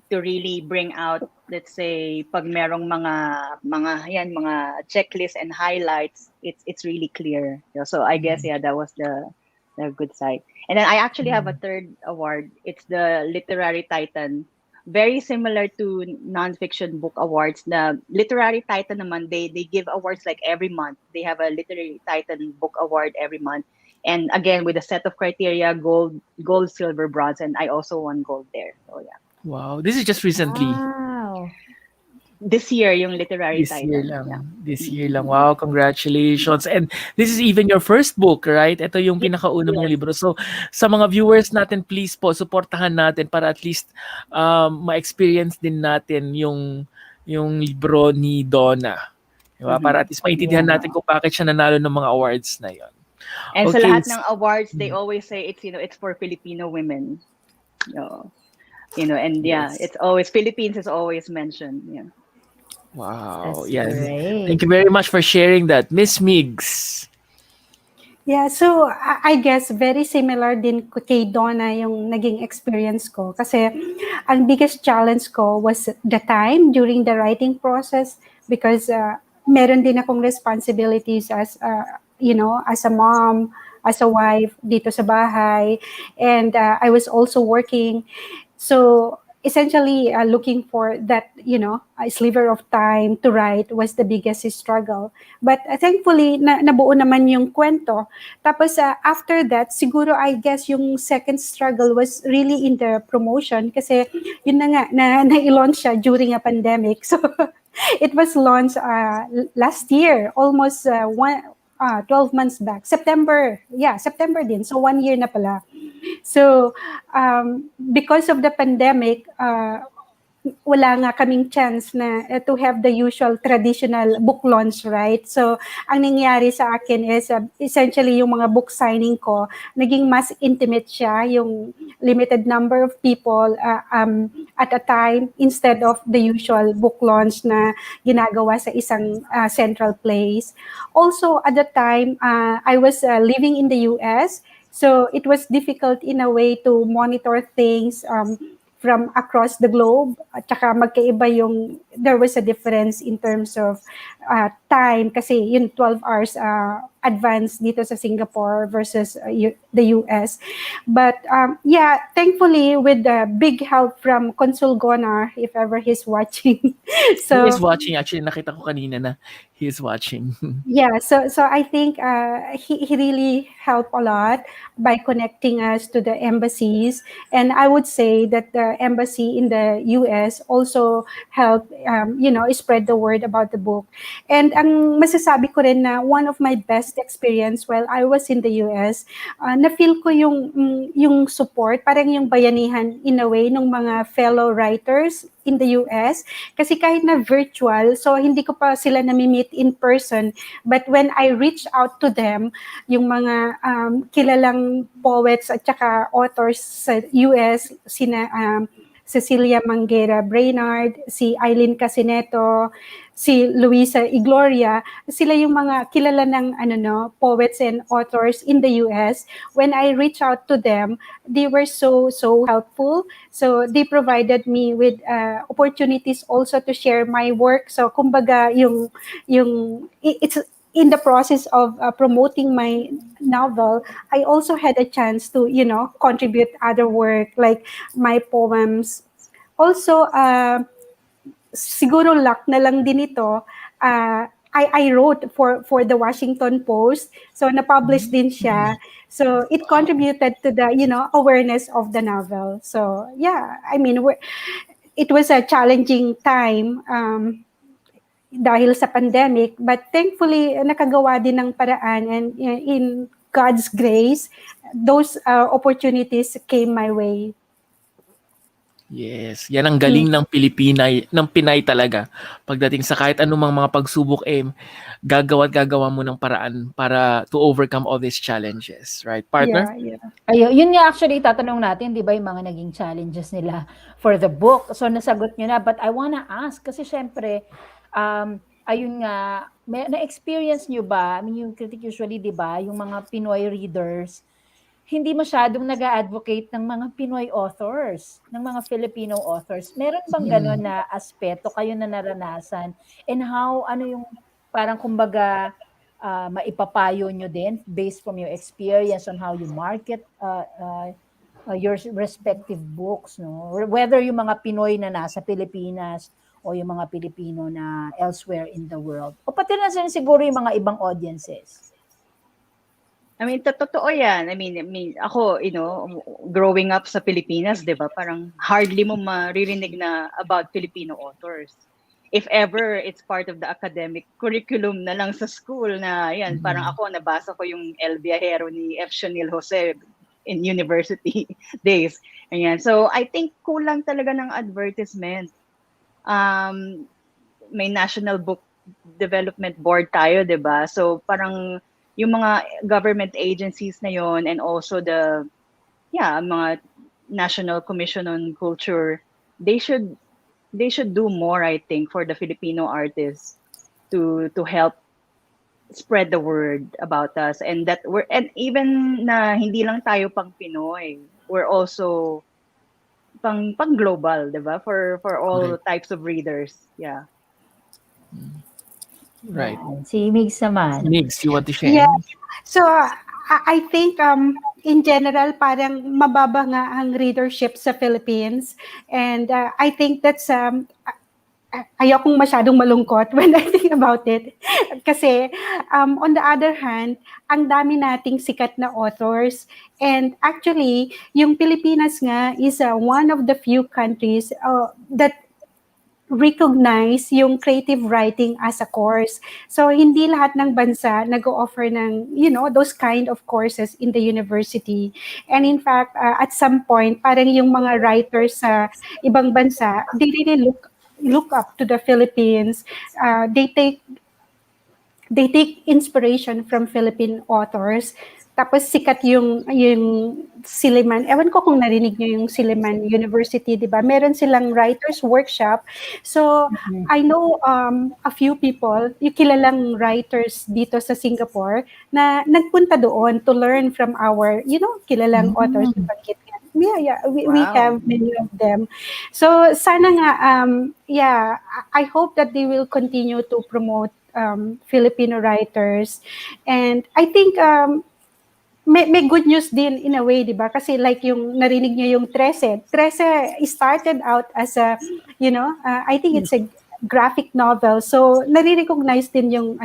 to really bring out, let's say, pag merong mga checklist and highlights, it's really clear. So I guess that was the good side. And then I actually have a third award. It's the Literary Titan. Very similar to Nonfiction Book Awards. The Literary Titan naman, they give awards like every month. They have a Literary Titan Book Award every month. And again, with a set of criteria, gold, silver, bronze, and I also won gold there. So yeah. Wow. This is just recently. Wow. This year, yung Literary This Titan. year lang. Yeah. This year lang. Wow, congratulations. And this is even your first book, right? Ito yung pinakauna mong libro. So, sa mga viewers natin, please po, supportahan natin para at least ma-experience din natin yung libro ni Donna. Diba? Para at least maintindihan natin kung bakit siya nanalo ng mga awards na yon. And sa lahat ng awards, they always say it's for Filipino women. And yeah, it's always Philippines is always mentioned. Yeah. Wow. That's Yes. great. Thank you very much for sharing that. Miss Migs. Yeah, so I guess very similar din kay Donna yung naging experience ko. Kasi ang biggest challenge ko was the time during the writing process because meron din akong responsibilities as as a mom, as a wife dito sa bahay, and I was also working. So essentially looking for that, a sliver of time to write was the biggest struggle. But thankfully, nabuo naman yung kwento. Tapos after that, siguro I guess yung second struggle was really in the promotion kasi yun na nga, na-launch siya during a pandemic. So it was launched last year, almost 12 months back. September din. So 1 year na pala. So, because of the pandemic, wala nga kaming chance na to have the usual traditional book launch, right? So, ang nangyari sa akin is essentially yung mga book signing ko, naging mas intimate siya, yung limited number of people at a time instead of the usual book launch na ginagawa sa isang central place. Also, at the time, I was living in the US, so it was difficult in a way to monitor things from across the globe. At saka magkaiba there was a difference in terms of time kasi yun 12 hours advance dito sa Singapore versus the US. But yeah, thankfully with the big help from Consul Gonar, if ever he's watching. He So is watching. Actually, nakita ko kanina na he is watching. yeah, so I think he really helped a lot by connecting us to the embassies, and I would say that the embassy in the US also helped spread the word about the book. And ang masasabi ko rin na one of my best experience while I was in the US, na feel ko yung support, parang yung bayanihan in a way ng mga fellow writers in the US, kasi kahit na virtual, so hindi ko pa sila nami-meet in person, but when I reach out to them, yung mga kilalang poets at saka authors sa US, sina Cecilia Manguera Brainard, si Eileen Casineto, si Luisa Igloria, sila yung mga kilala ng poets and authors in the US. When I reach out to them, they were so helpful. So they provided me with opportunities also to share my work. So kumbaga it's in the process of promoting my novel, I also had a chance to contribute other work like my poems. Also, siguro luck na lang din ito. I wrote for the Washington Post, so na-publish din siya. So it contributed to the awareness of the novel. So yeah, I mean it was a challenging time dahil sa pandemic, but thankfully nakagawa din ng paraan, and in God's grace, those opportunities came my way. Yes, yan ang galing ng Pinay talaga. Pagdating sa kahit anumang mga pagsubok, gagawa mo ng paraan para to overcome all these challenges, right, partner? Yeah. Ayun, yun nga actually tatanong natin, 'di ba, yung mga naging challenges nila for the book. So nasagot niyo na, but I wanna ask kasi syempre ayun nga, na-experience niyo ba? I mean, yung critic usually, 'di ba, yung mga Pinoy readers hindi masyadong nag-a-advocate ng mga Pinoy authors, ng mga Filipino authors. Meron bang gano'n na aspeto kayo na naranasan? And how, ano yung parang kumbaga maipapayo nyo din based from your experience on how you market your respective books, no? Whether yung mga Pinoy na nasa Pilipinas o yung mga Pilipino na elsewhere in the world. O pati na siguro yung mga ibang audiences. I mean, totoo yan. I mean, ako, growing up sa Pilipinas, di ba, parang hardly mo maririnig na about Filipino authors. If ever, it's part of the academic curriculum na lang sa school na, yan, parang ako, nabasa ko yung El Viajero ni F. Chanil Jose in university days. Ayan. So, I think kulang talaga ng advertisement. May National Book Development Board tayo, di ba? So, parang yung mga government agencies na yon, and also the mga National Commission on Culture, they should do more, I think, for the Filipino artists to help spread the word about us, and even na hindi lang tayo pang Pinoy, we're also pang global, 'di ba? For all types of readers. Yeah. Right. Si Migs naman. Migs, you want to share? Yeah. So I think in general parang mababa nga ang readership sa Philippines, and I think that's ayokong masyadong malungkot when I think about it. Kasi on the other hand, ang dami nating sikat na authors, and actually yung Pilipinas nga is one of the few countries that recognize yung creative writing as a course. So hindi lahat ng bansa nag-o-offer ng those kind of courses in the university. And in fact, at some point parang yung mga writers sa ibang bansa, they really look up to the Philippines. They take inspiration from Philippine authors. Tapos sikat yung Silliman. Ewan ko kung narinig niyo yung Silliman University, di ba? Meron silang writers workshop. So, I know a few people, yung kilalang writers dito sa Singapore, na nagpunta doon to learn from our, kilalang authors. Yeah, we have many of them. So, sana nga, I hope that they will continue to promote Filipino writers. And I think may good news din in a way, di ba? Kasi like yung narinig niyo yung 13 started out as a, I think it's a graphic novel. So nare-recognize din yung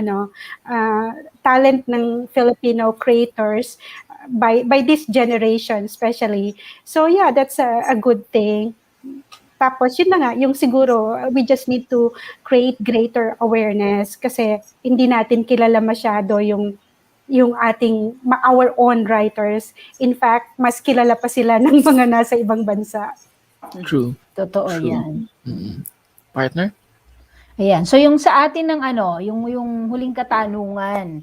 talent ng Filipino creators by this generation especially. So yeah, that's a good thing. Tapos yun na nga, yung siguro we just need to create greater awareness kasi hindi natin kilala masyado yung ating our own writers. In fact, mas kilala pa sila ng mga nasa ibang bansa. True. Totoo True. yan. Partner? Ayan. So yung sa atin ng yung huling katanungan,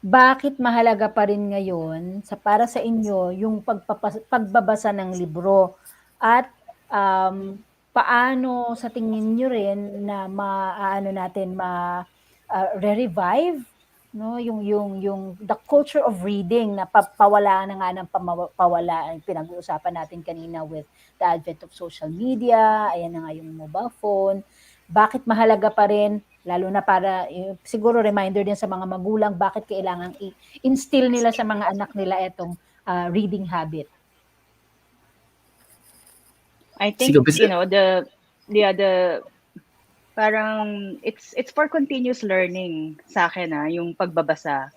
bakit mahalaga pa rin ngayon para sa inyo yung pagbabasa ng libro at paano sa tingin niyo rin na re-revive yung the culture of reading na pawala na nga ng pawala ang pinag-uusapan natin kanina with the advent of social media, ayan na nga yung mobile phone. Bakit mahalaga pa rin, lalo na para siguro reminder din sa mga magulang, bakit kailangan i-instill nila sa mga anak nila itong reading habit? I think the parang it's for continuous learning sa akin yung pagbabasa.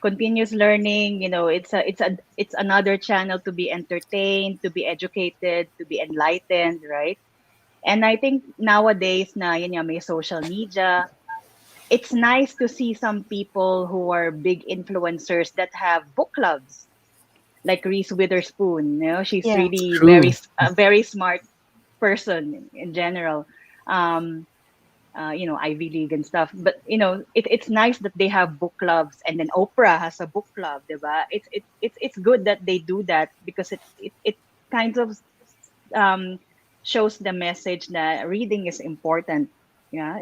Continuous learning, it's another channel to be entertained, to be educated, to be enlightened, right? And I think nowadays na may social media, it's nice to see some people who are big influencers that have book clubs, like Reese Witherspoon. She's really very smart person in general. Ivy League and stuff. But it's nice that they have book clubs, and then Oprah has a book club, diba? It's good that they do that because it kind of shows the message that reading is important. Yeah,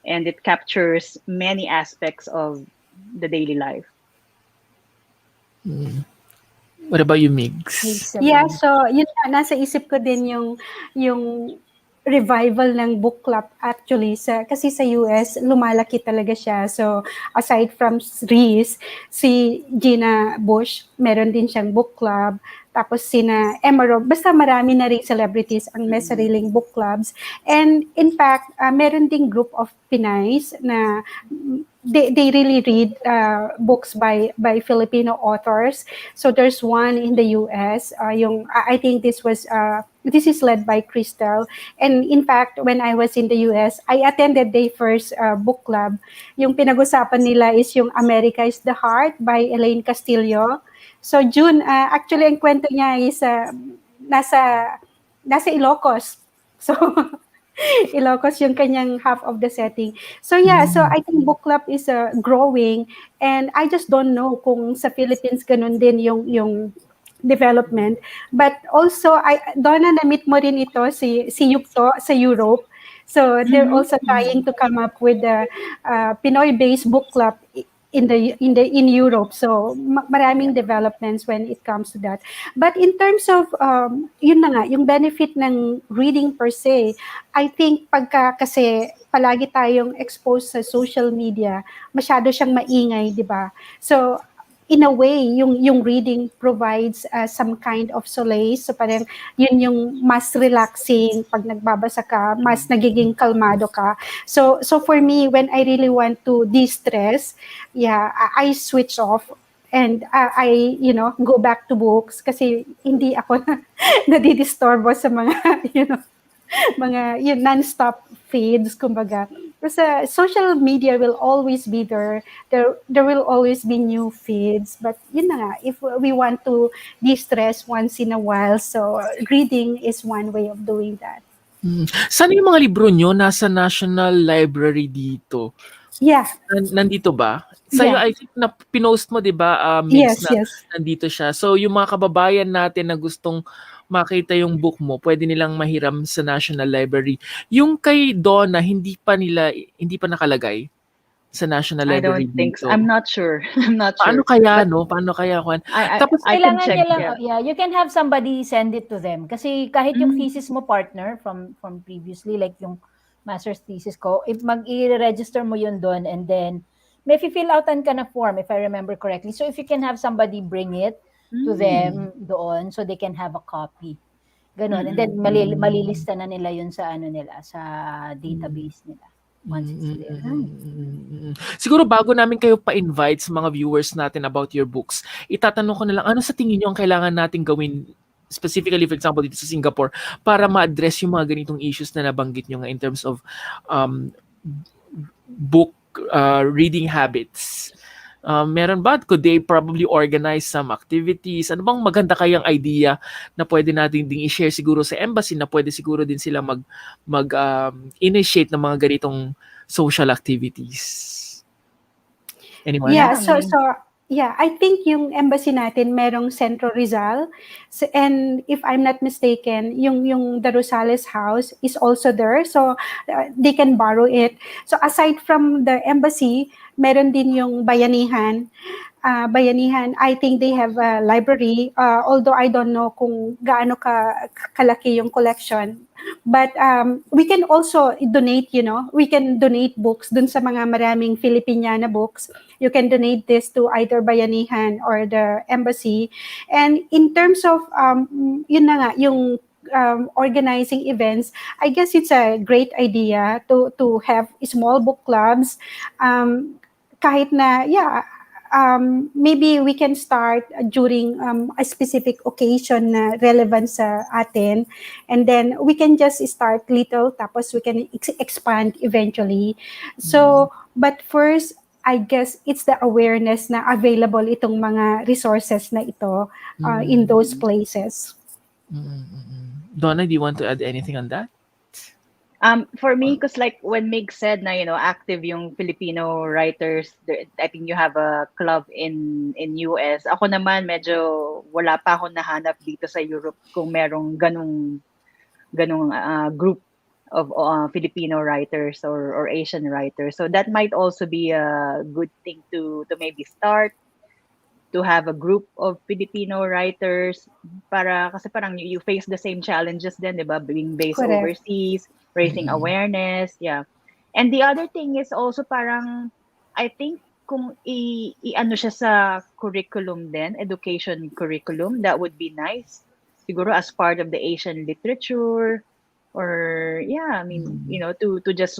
and it captures many aspects of the daily life. What about you, Migs? Yeah, so yun nasa isip ko din yung revival ng book club actually kasi sa US lumalaki talaga siya. So aside from Reese, si Gina Bush, meron din siyang book club. Tapos sina Emerald, basta marami na rin celebrities ang may sariling book clubs. And in fact, meron ding group of Pinays na they really read books by Filipino authors. So there's one in the US, I think this is led by Crystal. And in fact, when I was in the US, I attended their first book club. Yung pinag-usapan nila is yung America is the Heart by Elaine Castillo. So June, actually ang kwento niya is nasa Ilocos. So Ilocos yung kanyang half of the setting. So yeah, so I think book club is growing, and I just don't know kung sa Philippines ganun din yung development. But also, Donna, na-meet mo rin ito, si Yukto sa Europe. So they're also trying to come up with a Pinoy-based book club in Europe. So maraming developments when it comes to that. But in terms of yun na nga, yung benefit ng reading per se, I think kasi palagi tayong exposed sa social media, masyado siyang maingay, di ba? So in a way, yung reading provides some kind of solace. So parang yun yung mas relaxing pag nagbabasa ka, mas nagiging kalmado ka. So for me, when I really want to de-stress, I switch off and I go back to books kasi hindi ako nadidisturbo sa mga mga non-stop feeds, kumbaga. Kasi social media will always be there. There will always be new feeds. But yun na nga, if we want to de-stress once in a while, so reading is one way of doing that. Saan yung mga libro nyo? Nasa National Library dito. Yeah. Nandito ba? Sa'yo, I think na pinost mo, di ba, Migs, yes. nandito siya. So, yung mga kababayan natin na gustong makita yung book mo, pwede nilang mahiram sa National Library. Yung kay Donna, hindi pa nakalagay sa National Library. I don't think so. I'm not sure. Paano kaya, Paano kaya, Juan? Tapos kailangan niya lang, you can have somebody send it to them. Kasi kahit yung thesis mo, partner, from previously, like yung master's thesis ko, if i-register mo yun doon, and then may fill outan ka na form, if I remember correctly. So if you can have somebody bring it to them doon so they can have a copy. Ganon. And then malilista na nila yun sa nila, sa database nila. Once it's there. Siguro bago namin kayo pa-invite sa mga viewers natin about your books, itatanong ko na lang, ano sa tingin nyo ang kailangan natin gawin, specifically for example dito sa Singapore, para ma-address yung mga ganitong issues na nabanggit nyo nga in terms of book reading habits? Meron ba? Could they probably organize some activities? Ano bang maganda kayang idea na pwede natin ding i-share siguro sa embassy, na pwede siguro din sila initiate ng mga ganitong social activities? Anyone? Yeah, I think yung embassy natin merong Centro Rizal, and if I'm not mistaken, yung the Rosales house is also there, so they can borrow it. So aside from the embassy, meron din yung Bayanihan. I think they have a library, although I don't know kung gaano kalaki yung collection. But we can also donate, we can donate books dun sa mga maraming Filipiniana books. You can donate this to either Bayanihan or the embassy. And in terms of, yun na nga, yung organizing events, I guess it's a great idea to have small book clubs. Kahit na, maybe we can start during a specific occasion na relevant sa atin, and then we can just start little, tapos we can expand eventually. So, but first, I guess it's the awareness na available itong mga resources na ito in those places. Donna, do you want to add anything on that? For me, because like when Mig said na, active yung Filipino writers, I think you have a club in US. Ako naman, medyo wala pa ako nahanap dito sa Europe kung merong ganung group of Filipino writers or Asian writers. So that might also be a good thing to maybe start, to have a group of Filipino writers, kasi parang you face the same challenges then, diba? Being based Correct. overseas, raising awareness, And the other thing is also parang, I think kung i-ano siya sa curriculum din, education curriculum, that would be nice. Siguro as part of the Asian literature, or to just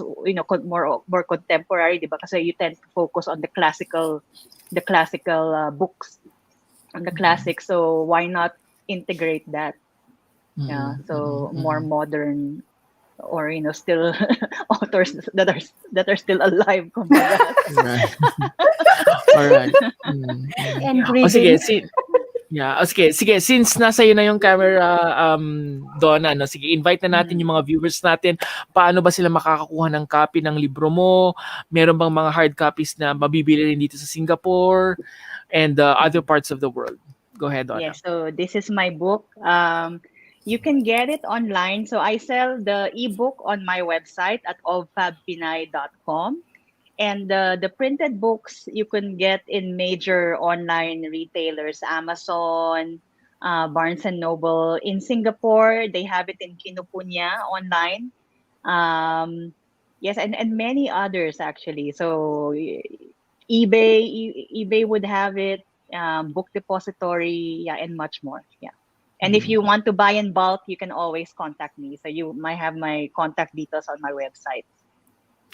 more contemporary, diba? Kasi you tend to focus on the classical books, on the classics. So why not integrate that? So more modern, or still authors that are still alive. Right. All right. And Sige, sige, since nasa iyo na yung camera, Donna, sige, invite na natin yung mga viewers natin. Paano ba sila makakakuha ng copy ng libro mo? Meron bang mga hard copies na mabibili rin dito sa Singapore and other parts of the world? Go ahead, Donna. Yeah, so this is my book. You can get it online. So I sell the ebook on my website at ofabpinay.com. And the printed books you can get in major online retailers, Amazon, Barnes and Noble. In Singapore, they have it in Kinokuniya online. Yes, and many others actually. So eBay would have it, Book Depository, and much more. And if you want to buy in bulk, you can always contact me. So you might have my contact details on my website.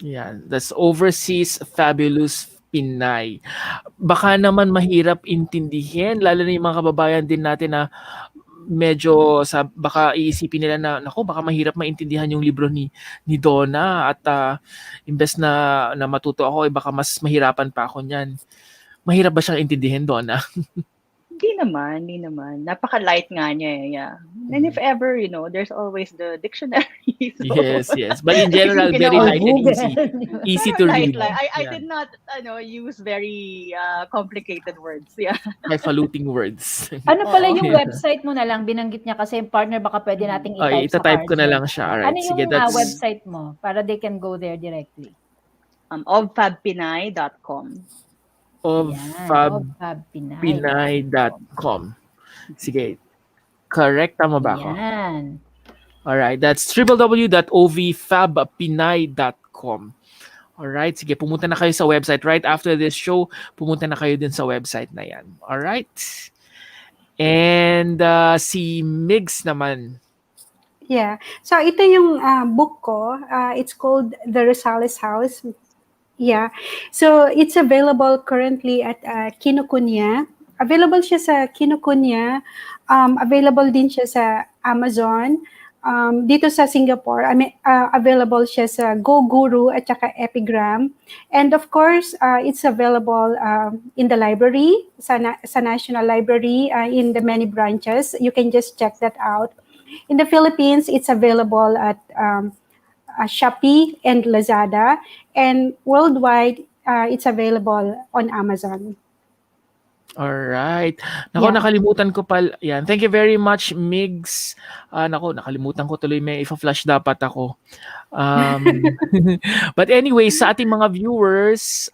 Yeah, that's Overseas Fabulous Pinay. Baka naman mahirap intindihin, lalo na yung mga kababayan din natin na medyo baka iisipin nila na baka mahirap maintindihan yung libro ni Donna, at imbes na matuto ako, baka mas mahirapan pa ako niyan. Mahirap ba siyang intindihin, Donna? Hindi naman. Napaka-light nga niya, And if ever, there's always the dictionary. So, yes. But in general, very light and easy to read. I did not, use very complicated words. Yeah. Highfalutin words. Ano pala yung website mo na lang? Binanggit niya kasi partner, baka pwede nating i-type sa ita-type ko na card. lang siya. Alright, Ano sige, yung website mo para they can go there directly? Ofabpinay.com. ofabpinay.com. Sige. Correct, tama ba ako? Yan. Alright, that's www.ovfabpinay.com. Alright, sige, pumunta na kayo sa website. Right after this show, pumunta na kayo din sa website na yan. Alright? And si Migs naman. Yeah. So ito yung book ko. It's called The Rosales House. Yeah. So it's available currently at Kinokuniya. Available siya sa Kinokuniya. Available din siya sa Amazon. Dito sa Singapore, available siya sa Go Guru at saka Epigram. And of course, it's available in the library, sa National Library, in the many branches. You can just check that out. In the Philippines, it's available at Shopee and Lazada. And worldwide, it's available on Amazon. Alright. Nako, Yeah. nakalimutan ko pala. Yan. Thank you very much, Migs. Nako, nakalimutan ko tuloy. May ifa-flash dapat ako. But anyway, sa ating mga viewers,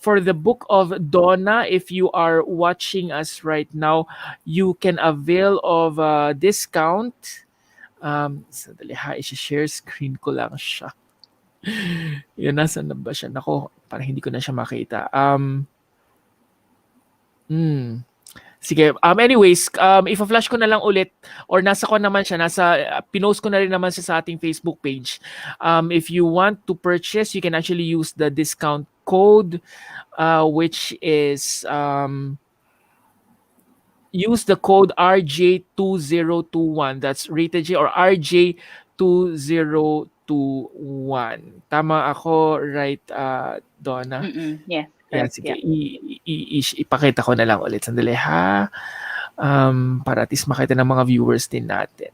for the book of Donna, if you are watching us right now, you can avail of a discount. Sandali ha, i-share screen ko lang siya. Yun, nasan na ba siya? Nako, parang hindi ko na siya makita. Sige, anyways, ifa-flash ko na lang ulit or nasa ko naman siya, pinost ko na rin naman siya sa ating Facebook page. If you want to purchase, you can actually use the discount code, which is use the code RJ2021. That's rated J or RJ2021. Tama ako, right, Donna? Yes. Yan, Correct. sige. Yeah. Ipakita ko na lang ulit. Sandali ha. Para at least makita ng mga viewers din natin.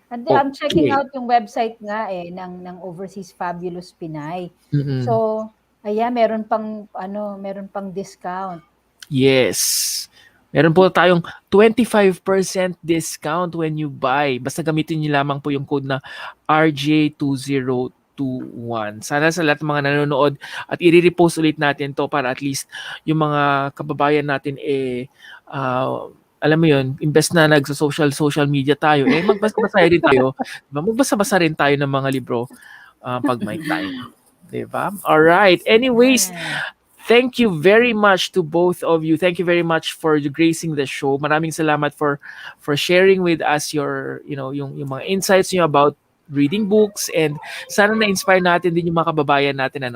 And I'm checking Okay. out yung website nga ng Overseas Fabulous Pinay. Mm-mm. So, ayan, meron pang discount. Yes. Meron po tayong 25% discount when you buy. Basta gamitin niyo lamang po yung code na RJ2021. Sana sa lahat ng mga nanonood at i-repost ulit natin to para at least yung mga kababayan natin alam mo yun, imbes na nagsa-social media tayo, magbasa-basa rin tayo. Diba? Magbasa-basa rin tayo ng mga libro pag may time. Diba? Alright. Anyways, thank you very much to both of you. Thank you very much for gracing the show. Maraming salamat for sharing with us your, yung mga insights niyo about reading books, and sana na-inspire natin din yung mga kababayan natin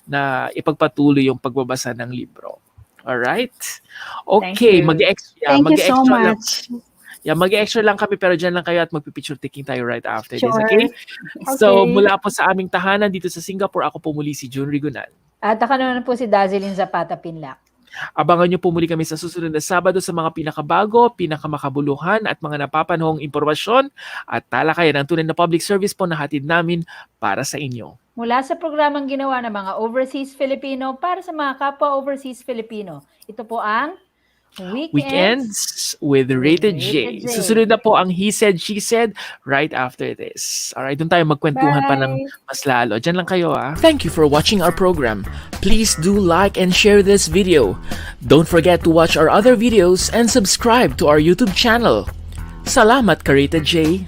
na ipagpatuloy yung pagbabasa ng libro. Alright? Okay, Thank you. Thank you so much. Mag-extra lang kami pero dyan lang kayo at magpipicture taking tayo right after this, Sure. okay? So, Okay. mula po sa aming tahanan dito sa Singapore, ako po muli si June Rigonal. At ako naman po si Dazzlin Zapata Pinlac. Abangan nyo po muli kami sa susunod na Sabado sa mga pinakabago, pinakamakabuluhan at mga napapanahong impormasyon at talakayan ng tunay na public service po na hatid namin para sa inyo. Mula sa programang ginawa ng mga Overseas Filipino para sa mga kapwa Overseas Filipino. Ito po ang Weekends with Rated J. Susunod na po ang He Said, She Said right after this. Alright, doon tayo magkwentuhan pa ng mas lalo. Diyan lang kayo Thank you for watching our program. Please do like and share this video. Don't forget to watch our other videos and subscribe to our YouTube channel. Salamat ka, Rated J.